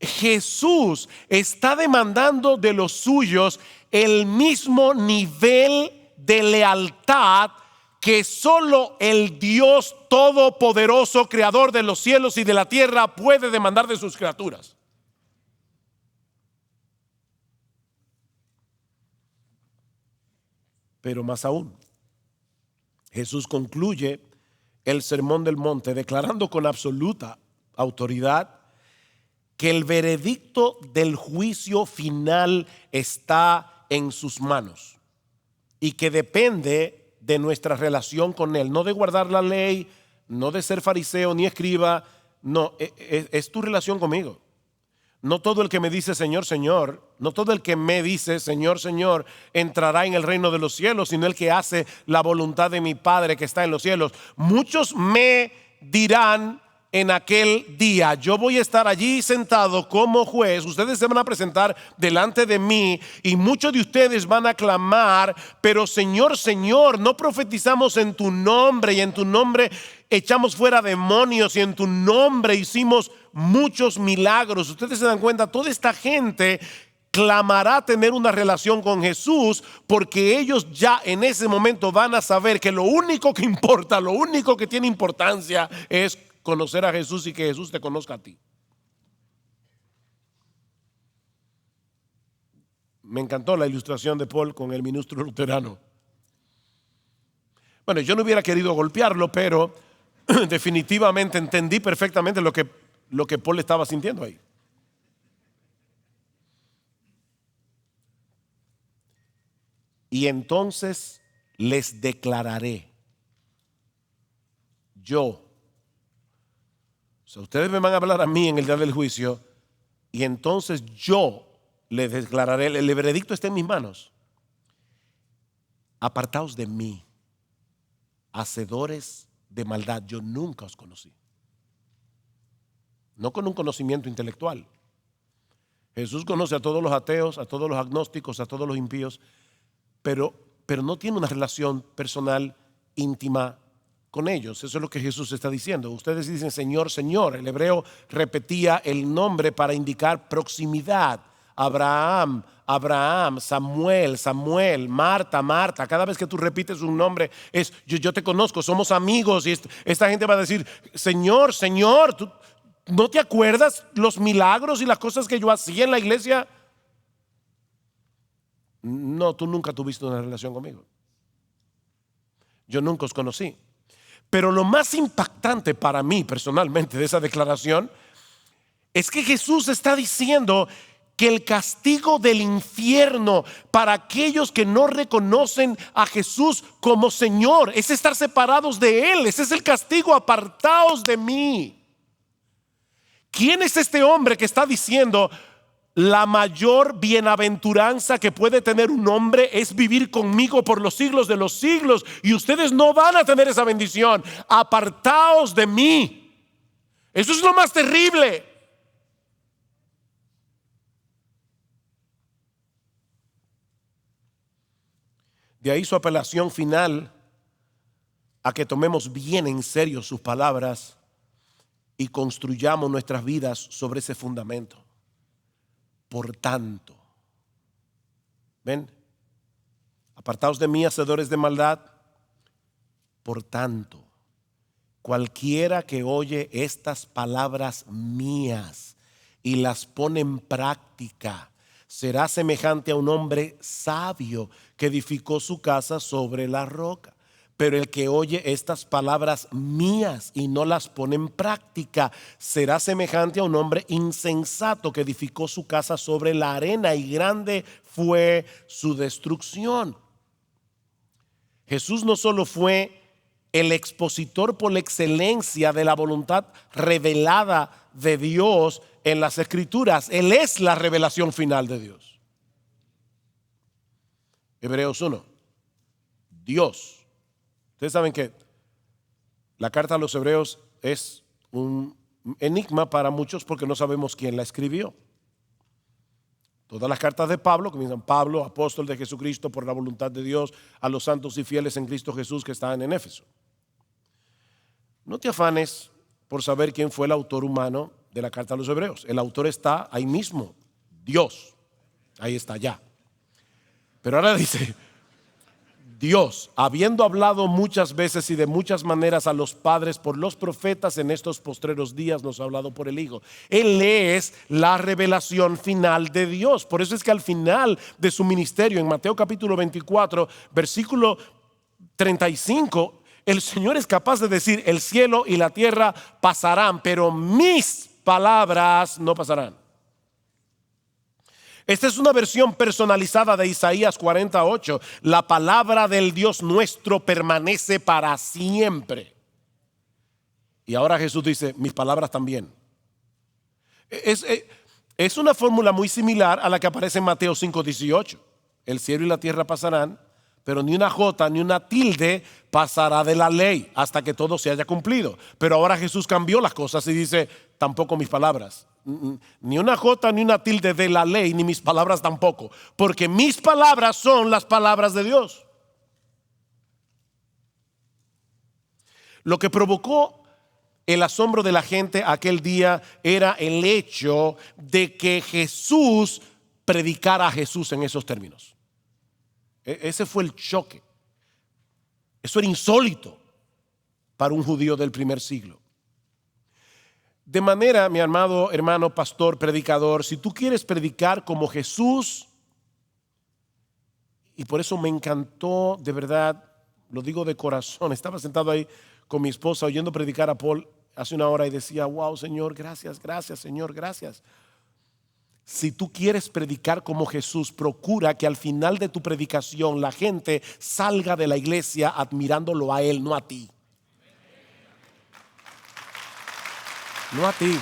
Jesús está demandando de los suyos el mismo nivel de lealtad que solo el Dios todopoderoso, creador de los cielos y de la tierra, puede demandar de sus criaturas. Pero más aún, Jesús concluye el Sermón del Monte declarando con absoluta autoridad que el veredicto del juicio final está en sus manos y que depende de nuestra relación con Él, no de guardar la ley, no de ser fariseo ni escriba, no, es tu relación conmigo. No todo el que me dice Señor, Señor, no todo el que me dice Señor, Señor entrará en el reino de los cielos, sino el que hace la voluntad de mi Padre que está en los cielos. Muchos me dirán en aquel día. Yo voy a estar allí sentado como juez. Ustedes se van a presentar delante de mí y muchos de ustedes van a clamar, pero Señor, Señor, no profetizamos en tu nombre y en tu nombre echamos fuera demonios y en tu nombre hicimos muchos milagros. Ustedes se dan cuenta, toda esta gente clamará tener una relación con Jesús, porque ellos ya en ese momento van a saber que lo único que importa, lo único que tiene importancia es conocer a Jesús y que Jesús te conozca a ti. Me encantó la ilustración de Paul con el ministro luterano. Bueno, yo no hubiera querido golpearlo, pero definitivamente entendí perfectamente lo que Paul estaba sintiendo ahí. Y entonces les declararé, yo. O sea, ustedes me van a hablar a mí en el día del juicio y entonces yo les declararé, el veredicto está en mis manos. Apartaos de mí, hacedores de maldad, yo nunca os conocí. No con un conocimiento intelectual. Jesús conoce a todos los ateos, a todos los agnósticos, a todos los impíos, pero no tiene una relación personal íntima con ellos. Eso es lo que Jesús está diciendo. Ustedes dicen Señor, Señor. El hebreo repetía el nombre para indicar proximidad. Abraham, Abraham, Samuel, Samuel, Marta, Marta. Cada vez que tú repites un nombre es yo te conozco, somos amigos. Y esta gente va a decir Señor, Señor, ¿tú no te acuerdas los milagros y las cosas que yo hacía en la iglesia? No, tú nunca tuviste una relación conmigo. Yo nunca os conocí. Pero lo más impactante para mí personalmente de esa declaración es que Jesús está diciendo que el castigo del infierno para aquellos que no reconocen a Jesús como Señor es estar separados de Él. Ese es el castigo, apartaos de mí. ¿Quién es este hombre que está diciendo la mayor bienaventuranza que puede tener un hombre es vivir conmigo por los siglos de los siglos, y ustedes no van a tener esa bendición? Apartaos de mí. Eso es lo más terrible. De ahí su apelación final a que tomemos bien en serio sus palabras y construyamos nuestras vidas sobre ese fundamento. Por tanto, ven, apartaos de mí, hacedores de maldad. Por tanto, cualquiera que oye estas palabras mías y las pone en práctica será semejante a un hombre sabio que edificó su casa sobre la roca. Pero el que oye estas palabras mías y no las pone en práctica será semejante a un hombre insensato que edificó su casa sobre la arena, y grande fue su destrucción. Jesús no solo fue el expositor por excelencia de la voluntad revelada de Dios en las Escrituras, Él es la revelación final de Dios. Hebreos 1. Dios. Ustedes saben que la carta a los Hebreos es un enigma para muchos porque no sabemos quién la escribió. Todas las cartas de Pablo comienzan: Pablo, apóstol de Jesucristo por la voluntad de Dios, a los santos y fieles en Cristo Jesús que están en Éfeso. No te afanes por saber quién fue el autor humano de la carta a los Hebreos. El autor está ahí mismo, Dios. Ahí está ya. Pero ahora dice: Dios, habiendo hablado muchas veces y de muchas maneras a los padres por los profetas, en estos postreros días nos ha hablado por el Hijo. Él es la revelación final de Dios. Por eso es que al final de su ministerio, en Mateo capítulo 24, versículo 35, el Señor es capaz de decir: el cielo y la tierra pasarán, pero mis palabras no pasarán. Esta es una versión personalizada de Isaías 48. La palabra del Dios nuestro permanece para siempre. Y ahora Jesús dice: mis palabras también. Es una fórmula muy similar a la que aparece en Mateo 5:18. El cielo y la tierra pasarán, pero ni una jota ni una tilde pasará de la ley hasta que todo se haya cumplido. Pero ahora Jesús cambió las cosas y dice, tampoco mis palabras. Ni una jota ni una tilde de la ley, ni mis palabras tampoco, porque mis palabras son las palabras de Dios. Lo que provocó el asombro de la gente aquel día era el hecho de que Jesús predicara a Jesús en esos términos. Ese fue el choque. Eso era insólito para un judío del primer siglo. De manera, mi amado hermano, pastor, predicador, si tú quieres predicar como Jesús, y por eso me encantó, de verdad, lo digo de corazón, estaba sentado ahí con mi esposa oyendo predicar a Paul hace una hora y decía, wow, Señor, gracias, gracias, Señor, gracias. Si tú quieres predicar como Jesús, procura que al final de tu predicación la gente salga de la iglesia admirándolo a Él, no a ti. No a ti.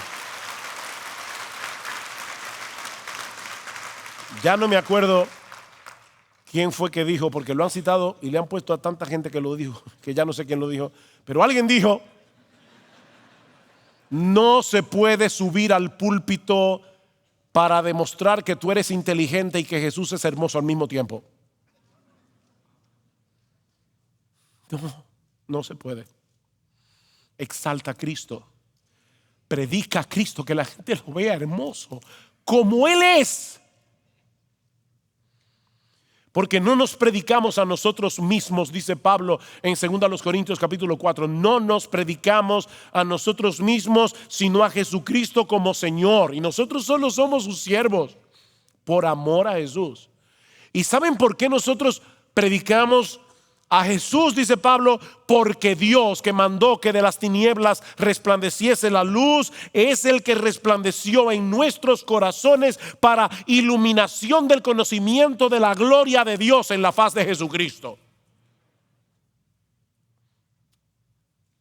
Ya no me acuerdo quién fue que dijo, porque lo han citado y le han puesto a tanta gente que lo dijo, que ya no sé quién lo dijo, pero alguien dijo, no se puede subir al púlpito para demostrar que tú eres inteligente y que Jesús es hermoso al mismo tiempo. No se puede. Exalta a Cristo. Predica a Cristo, que la gente lo vea hermoso, como Él es. Porque no nos predicamos a nosotros mismos, dice Pablo en 2 Corintios capítulo 4. No nos predicamos a nosotros mismos, sino a Jesucristo como Señor. Y nosotros solo somos sus siervos por amor a Jesús. ¿Y saben por qué nosotros predicamos a Jesús? Dice Pablo, porque Dios, que mandó que de las tinieblas resplandeciese la luz, es el que resplandeció en nuestros corazones para iluminación del conocimiento de la gloria de Dios en la faz de Jesucristo.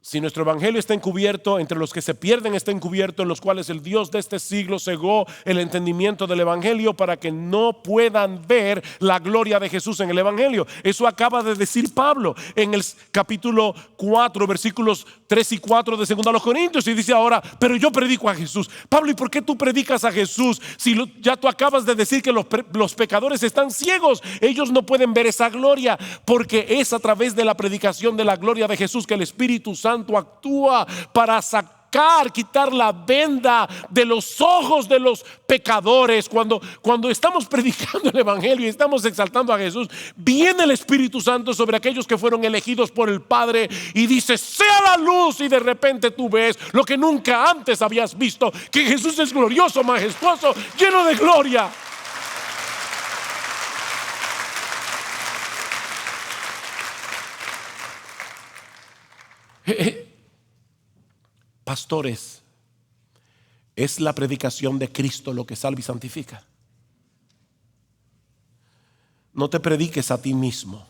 Si nuestro evangelio está encubierto, entre los que se pierden está encubierto, en los cuales el Dios de este siglo cegó el entendimiento del evangelio para que no puedan ver la gloria de Jesús en el evangelio. Eso acaba de decir Pablo en el capítulo 4, versículos 3 y 4 de 2 Corintios, y dice ahora, pero yo predico a Jesús. Pablo, ¿y por qué tú predicas a Jesús si ya tú acabas de decir que los pecadores están ciegos? Ellos no pueden ver esa gloria, porque es a través de la predicación de la gloria de Jesús que el Espíritu Santo actúa para quitar la venda de los ojos de los pecadores. Cuando estamos predicando el evangelio y estamos exaltando a Jesús, viene el Espíritu Santo sobre aquellos que fueron elegidos por el Padre y dice, sea la luz, y de repente tú ves lo que nunca antes habías visto, que Jesús es glorioso, majestuoso, lleno de gloria. Pastores, es la predicación de Cristo lo que salva y santifica. No te prediques a ti mismo.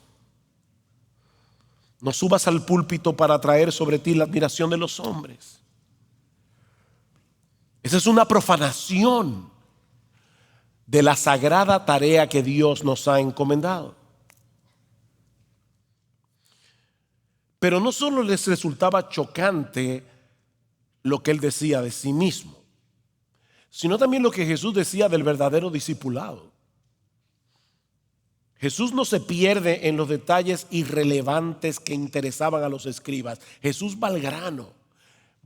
No subas al púlpito para traer sobre ti la admiración de los hombres. Esa es una profanación de la sagrada tarea que Dios nos ha encomendado. Pero no solo les resultaba chocante lo que él decía de sí mismo, sino también lo que Jesús decía del verdadero discipulado. Jesús no se pierde en los detalles irrelevantes que interesaban a los escribas. Jesús va al grano,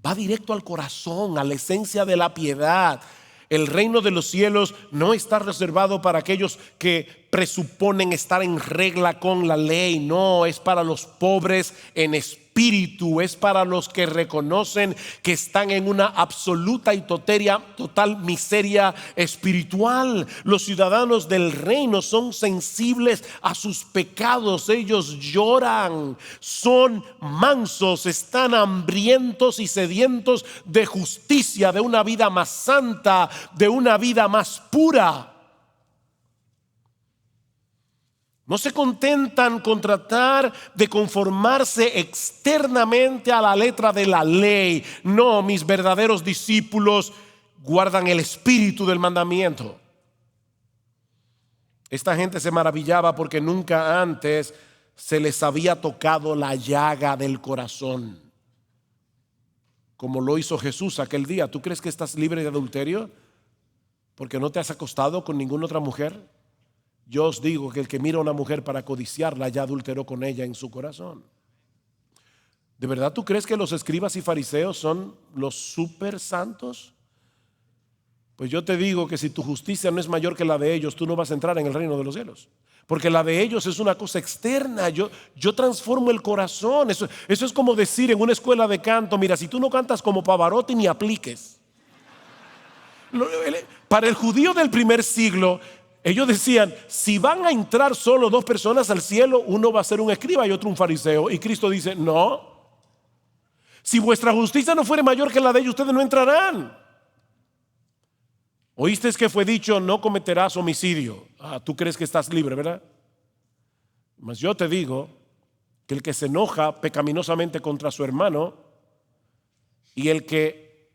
va directo al corazón, a la esencia de la piedad. El reino de los cielos no está reservado para aquellos que presuponen estar en regla con la ley. No, es para los pobres en espíritu, es para los que reconocen que están en una absoluta y total miseria espiritual. Los ciudadanos del reino son sensibles a sus pecados, ellos lloran, son mansos, están hambrientos y sedientos de justicia, de una vida más santa, de una vida más pura. No se contentan con tratar de conformarse externamente a la letra de la ley. No, mis verdaderos discípulos guardan el espíritu del mandamiento. Esta gente se maravillaba porque nunca antes se les había tocado la llaga del corazón, como lo hizo Jesús aquel día. ¿Tú crees que estás libre de adulterio porque no te has acostado con ninguna otra mujer? Yo os digo que el que mira a una mujer para codiciarla ya adulteró con ella en su corazón. ¿De verdad tú crees que los escribas y fariseos son los super santos? Pues yo te digo que si tu justicia no es mayor que la de ellos, tú no vas a entrar en el reino de los cielos. Porque la de ellos es una cosa externa. Yo transformo el corazón. Eso es como decir en una escuela de canto: mira, si tú no cantas como Pavarotti, ni apliques. Para el judío del primer siglo, ellos decían: si van a entrar solo dos personas al cielo, uno va a ser un escriba y otro un fariseo. Y Cristo dice: no. Si vuestra justicia no fuere mayor que la de ellos, ustedes no entrarán. Oíste que fue dicho: no cometerás homicidio. Tú crees que estás libre, ¿verdad? Mas yo te digo que el que se enoja pecaminosamente contra su hermano y el que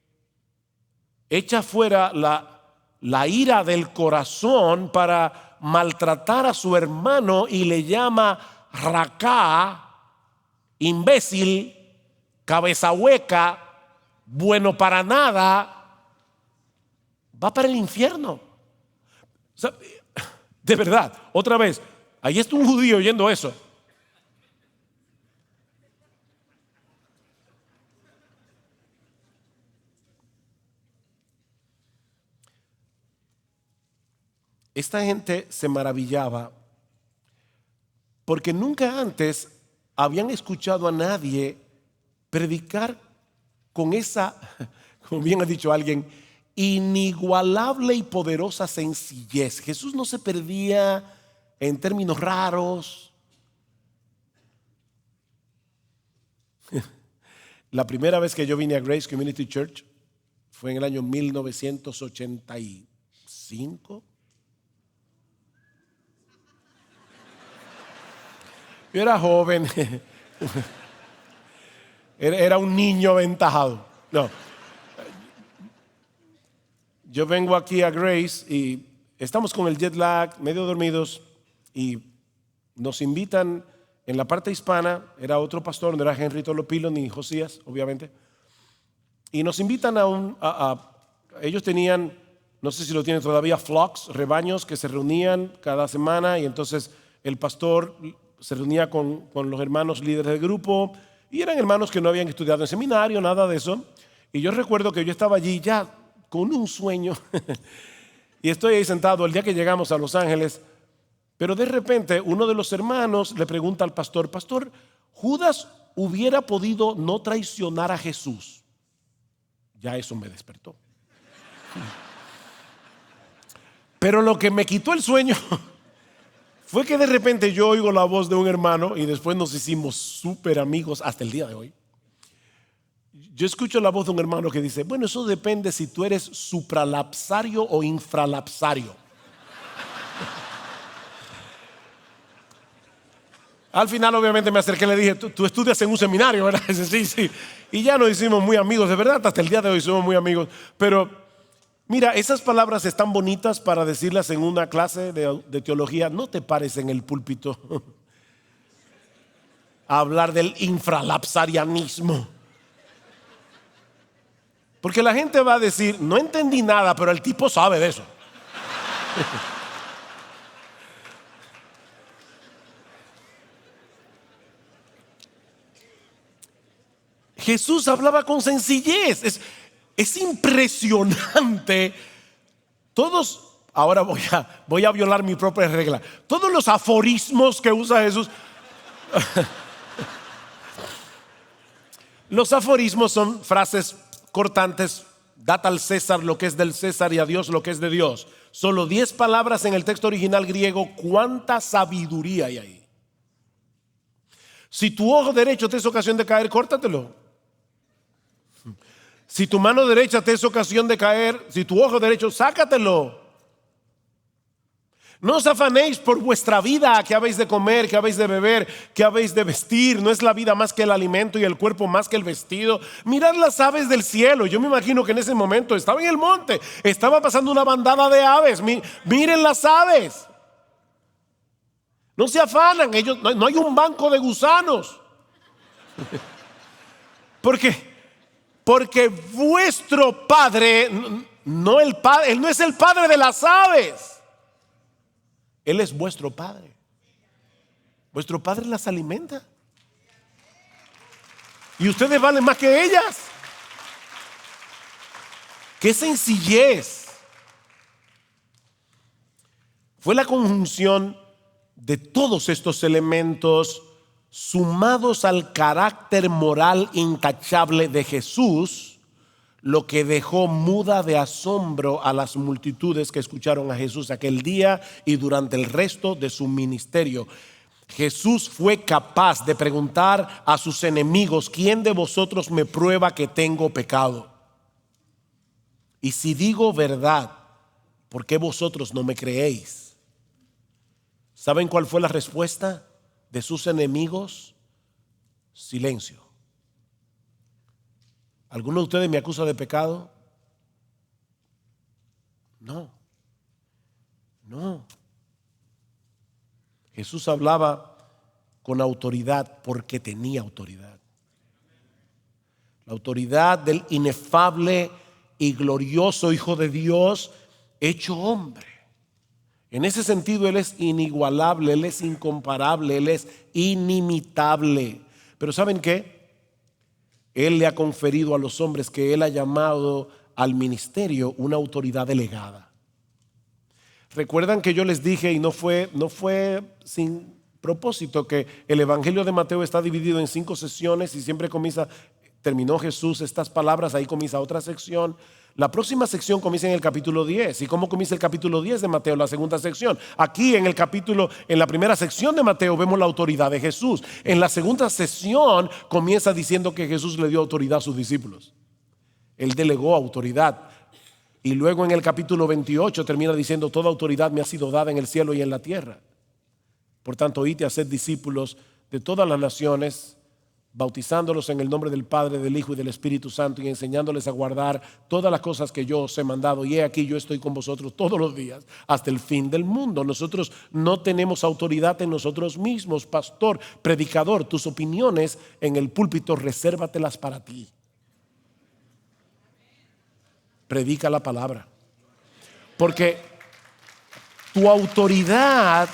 echa fuera la ira del corazón para maltratar a su hermano y le llama racá, imbécil, cabeza hueca, bueno para nada, va para el infierno. O sea, de verdad, otra vez, ahí está un judío oyendo eso. Esta gente se maravillaba porque nunca antes habían escuchado a nadie predicar con esa, como bien ha dicho alguien, inigualable y poderosa sencillez. Jesús no se perdía en términos raros. La primera vez que yo vine a Grace Community Church fue en el año 1985. Yo era joven, era un niño aventajado. No. Yo vengo aquí a Grace y estamos con el jet lag, medio dormidos, y nos invitan en la parte hispana. Era otro pastor, no era Henry Tolopilo ni Josías, obviamente. Y nos invitan ellos tenían, no sé si lo tienen todavía, flocks, rebaños que se reunían cada semana, y entonces el pastor se reunía con los hermanos líderes del grupo, y eran hermanos que no habían estudiado en seminario, nada de eso. Y yo recuerdo que yo estaba allí ya con un sueño y estoy ahí sentado el día que llegamos a Los Ángeles, pero de repente uno de los hermanos le pregunta al pastor: pastor, ¿Judas hubiera podido no traicionar a Jesús? Ya eso me despertó. Pero lo que me quitó el sueño fue que de repente yo oigo la voz de un hermano, y después nos hicimos súper amigos hasta el día de hoy. Yo escucho la voz de un hermano que dice: bueno, eso depende si tú eres supralapsario o infralapsario. Al final obviamente me acerqué y le dije: tú estudias en un seminario, ¿verdad? Dice: sí. Y ya nos hicimos muy amigos, de verdad, hasta el día de hoy somos muy amigos. Pero mira, esas palabras están bonitas para decirlas en una clase de teología. No te pares en el púlpito a hablar del infralapsarianismo, porque la gente va a decir: no entendí nada, pero el tipo sabe de eso. Jesús hablaba con sencillez. Es impresionante. Todos, ahora voy a violar mi propia regla. Todos los aforismos que usa Jesús. Los aforismos son frases cortantes: dad al César lo que es del César y a Dios lo que es de Dios. Solo 10 palabras en el texto original griego. ¿Cuánta sabiduría hay ahí? Si tu ojo derecho te es ocasión de caer, córtatelo. Si tu mano derecha te es ocasión de caer, si tu ojo derecho, sácatelo. No os afanéis por vuestra vida, que habéis de comer, que habéis de beber, que habéis de vestir. ¿No es la vida más que el alimento y el cuerpo más que el vestido? Mirad las aves del cielo. Yo me imagino que en ese momento estaba en el monte, estaba pasando una bandada de aves. Miren las aves. No se afanan, ellos, no hay un banco de gusanos. Porque vuestro Padre, no el Padre, Él no es el Padre de las aves. Él es vuestro Padre. Vuestro Padre las alimenta. Y ustedes valen más que ellas. ¡Qué sencillez! Fue la conjunción de todos estos elementos sumados al carácter moral intachable de Jesús, lo que dejó muda de asombro a las multitudes que escucharon a Jesús aquel día y durante el resto de su ministerio. Jesús fue capaz de preguntar a sus enemigos: ¿quién de vosotros me prueba que tengo pecado? Y si digo verdad, ¿por qué vosotros no me creéis? ¿Saben cuál fue la respuesta de sus enemigos? Silencio. ¿Alguno de ustedes me acusa de pecado? No. Jesús hablaba con autoridad porque tenía autoridad. La autoridad del inefable y glorioso Hijo de Dios hecho hombre. En ese sentido Él es inigualable, Él es incomparable, Él es inimitable. Pero ¿saben qué? Él le ha conferido a los hombres que Él ha llamado al ministerio una autoridad delegada. Recuerdan que yo les dije, y no fue sin propósito, que el Evangelio de Mateo está dividido en 5 secciones y siempre terminó Jesús estas palabras, ahí comienza otra sección. La próxima sección comienza en el capítulo 10. ¿Y cómo comienza el capítulo 10 de Mateo? La segunda sección. Aquí en la primera sección de Mateo vemos la autoridad de Jesús. En la segunda sección comienza diciendo que Jesús le dio autoridad a sus discípulos. Él delegó autoridad. Y luego en el capítulo 28 termina diciendo: toda autoridad me ha sido dada en el cielo y en la tierra. Por tanto, id a ser discípulos de todas las naciones, bautizándolos en el nombre del Padre, del Hijo y del Espíritu Santo, y enseñándoles a guardar todas las cosas que yo os he mandado. Y he aquí, yo estoy con vosotros todos los días hasta el fin del mundo. Nosotros no tenemos autoridad en nosotros mismos. Pastor, predicador, tus opiniones en el púlpito, resérvatelas para ti. Predica la palabra. Porque tu autoridad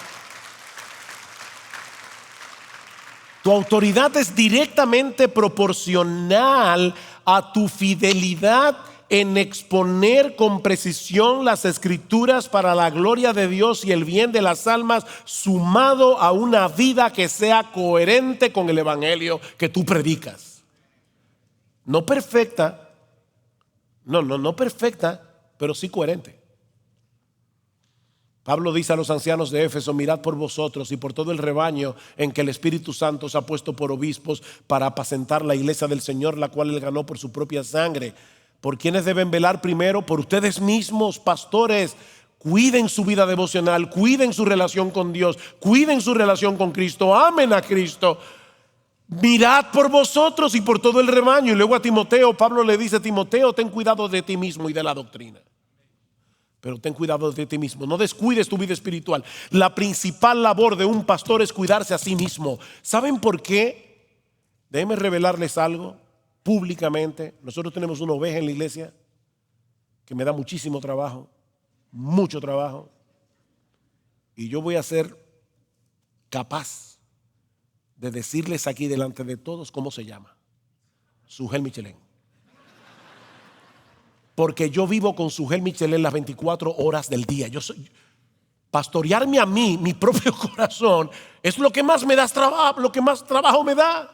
es directamente proporcional a tu fidelidad en exponer con precisión las escrituras para la gloria de Dios y el bien de las almas, sumado a una vida que sea coherente con el evangelio que tú predicas. No perfecta, no perfecta, pero sí coherente. Pablo dice a los ancianos de Éfeso: mirad por vosotros y por todo el rebaño en que el Espíritu Santo os ha puesto por obispos para apacentar la iglesia del Señor, la cual Él ganó por su propia sangre. ¿Por quienes deben velar primero? Por ustedes mismos, pastores. Cuiden su vida devocional, cuiden su relación con Dios, cuiden su relación con Cristo, amen a Cristo. Mirad por vosotros y por todo el rebaño. Y luego a Timoteo, Pablo le dice: Timoteo, ten cuidado de ti mismo y de la doctrina. Pero ten cuidado de ti mismo, no descuides tu vida espiritual. La principal labor de un pastor es cuidarse a sí mismo. ¿Saben por qué? Déjenme revelarles algo públicamente. Nosotros tenemos una oveja en la iglesia que me da muchísimo trabajo, mucho trabajo. Y yo voy a ser capaz de decirles aquí delante de todos cómo se llama: Sugel Michelén. Porque yo vivo con Sugel Michelén las 24 horas del día. Pastorearme a mí, mi propio corazón, es lo que más me da trabajo, lo que más trabajo me da.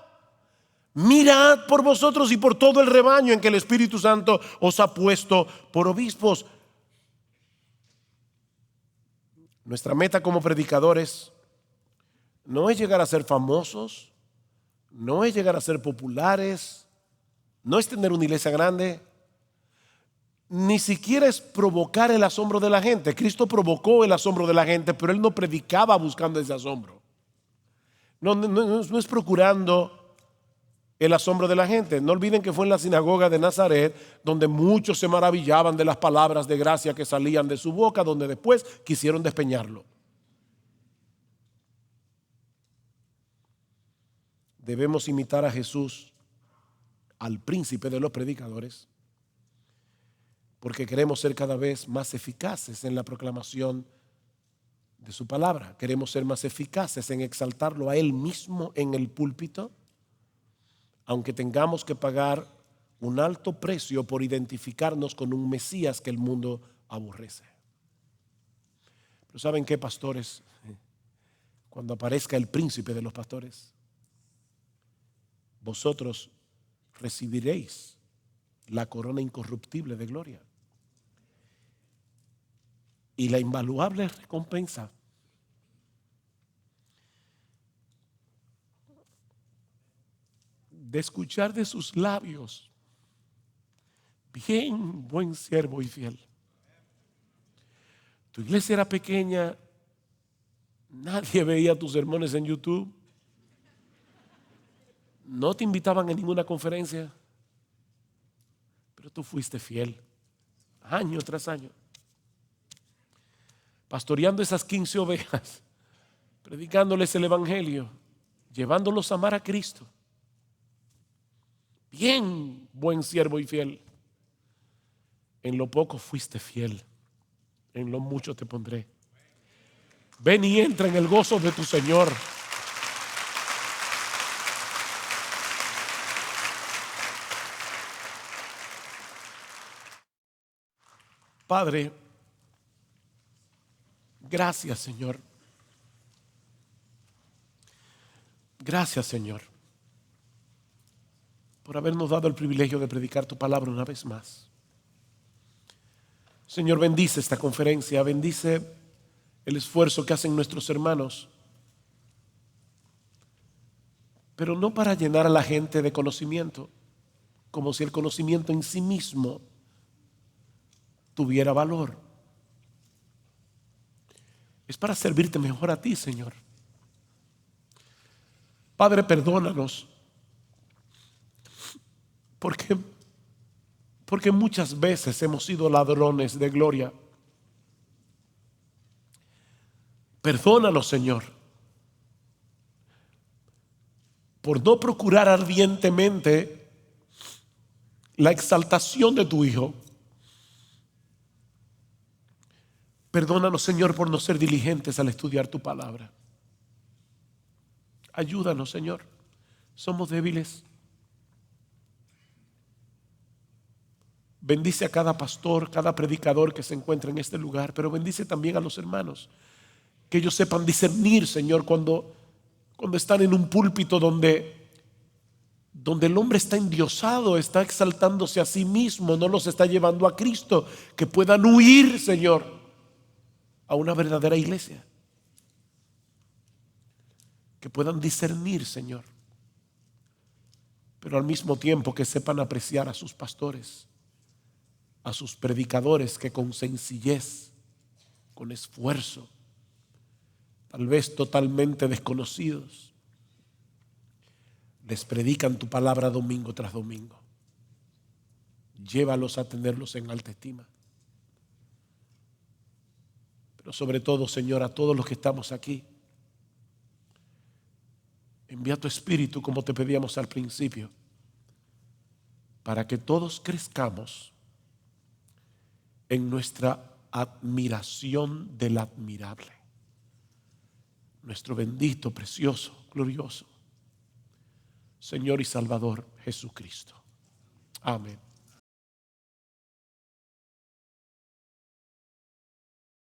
Mirad por vosotros y por todo el rebaño en que el Espíritu Santo os ha puesto por obispos. Nuestra meta como predicadores no es llegar a ser famosos, no es llegar a ser populares, no es tener una iglesia grande, ni siquiera es provocar el asombro de la gente. Cristo provocó el asombro de la gente, pero Él no predicaba buscando ese asombro. No es procurando el asombro de la gente. No olviden que fue en la sinagoga de Nazaret donde muchos se maravillaban de las palabras de gracia que salían de su boca, donde después quisieron despeñarlo. debemos imitar a Jesús, al príncipe de los predicadores, porque queremos ser cada vez más eficaces en la proclamación de su palabra. Queremos ser más eficaces en exaltarlo a Él mismo en el púlpito, aunque tengamos que pagar un alto precio por identificarnos con un Mesías que el mundo aborrece. Pero ¿saben qué, pastores? Cuando aparezca el príncipe de los pastores, vosotros recibiréis la corona incorruptible de gloria y la invaluable recompensa de escuchar de sus labios: bien, buen siervo y fiel. Tu iglesia era pequeña, nadie veía tus sermones en YouTube, no te invitaban a ninguna conferencia, pero tú fuiste fiel, año tras año, pastoreando esas 15 ovejas, predicándoles el evangelio, llevándolos a amar a Cristo. Bien, buen siervo y fiel. En lo poco fuiste fiel, en lo mucho te pondré. Ven y entra en el gozo de tu Señor. Padre, gracias, Señor. Gracias, Señor, por habernos dado el privilegio de predicar tu palabra una vez más. Señor, bendice esta conferencia, bendice el esfuerzo que hacen nuestros hermanos, pero no para llenar a la gente de conocimiento, como si el conocimiento en sí mismo tuviera valor. Es para servirte mejor a ti, Señor. Padre, perdónanos, porque muchas veces hemos sido ladrones de gloria. Perdónanos, Señor, por no procurar ardientemente la exaltación de tu Hijo. Perdónanos, Señor, por no ser diligentes al estudiar tu palabra. Ayúdanos, Señor. Somos débiles. Bendice a cada pastor, cada predicador que se encuentra en este lugar, pero bendice también a los hermanos. Que ellos sepan discernir, Señor, cuando están en un púlpito donde el hombre está endiosado, está exaltándose a sí mismo, no los está llevando a Cristo. Que puedan huir, Señor, a una verdadera iglesia. Que puedan discernir, Señor, pero al mismo tiempo que sepan apreciar a sus pastores, a sus predicadores, que con sencillez, con esfuerzo, tal vez totalmente desconocidos, les predican tu palabra domingo tras domingo. Llévalos a tenerlos en alta estima. Pero sobre todo, Señor, a todos los que estamos aquí, envía tu Espíritu, como te pedíamos al principio, para que todos crezcamos en nuestra admiración del admirable, nuestro bendito, precioso, glorioso Señor y Salvador Jesucristo. Amén.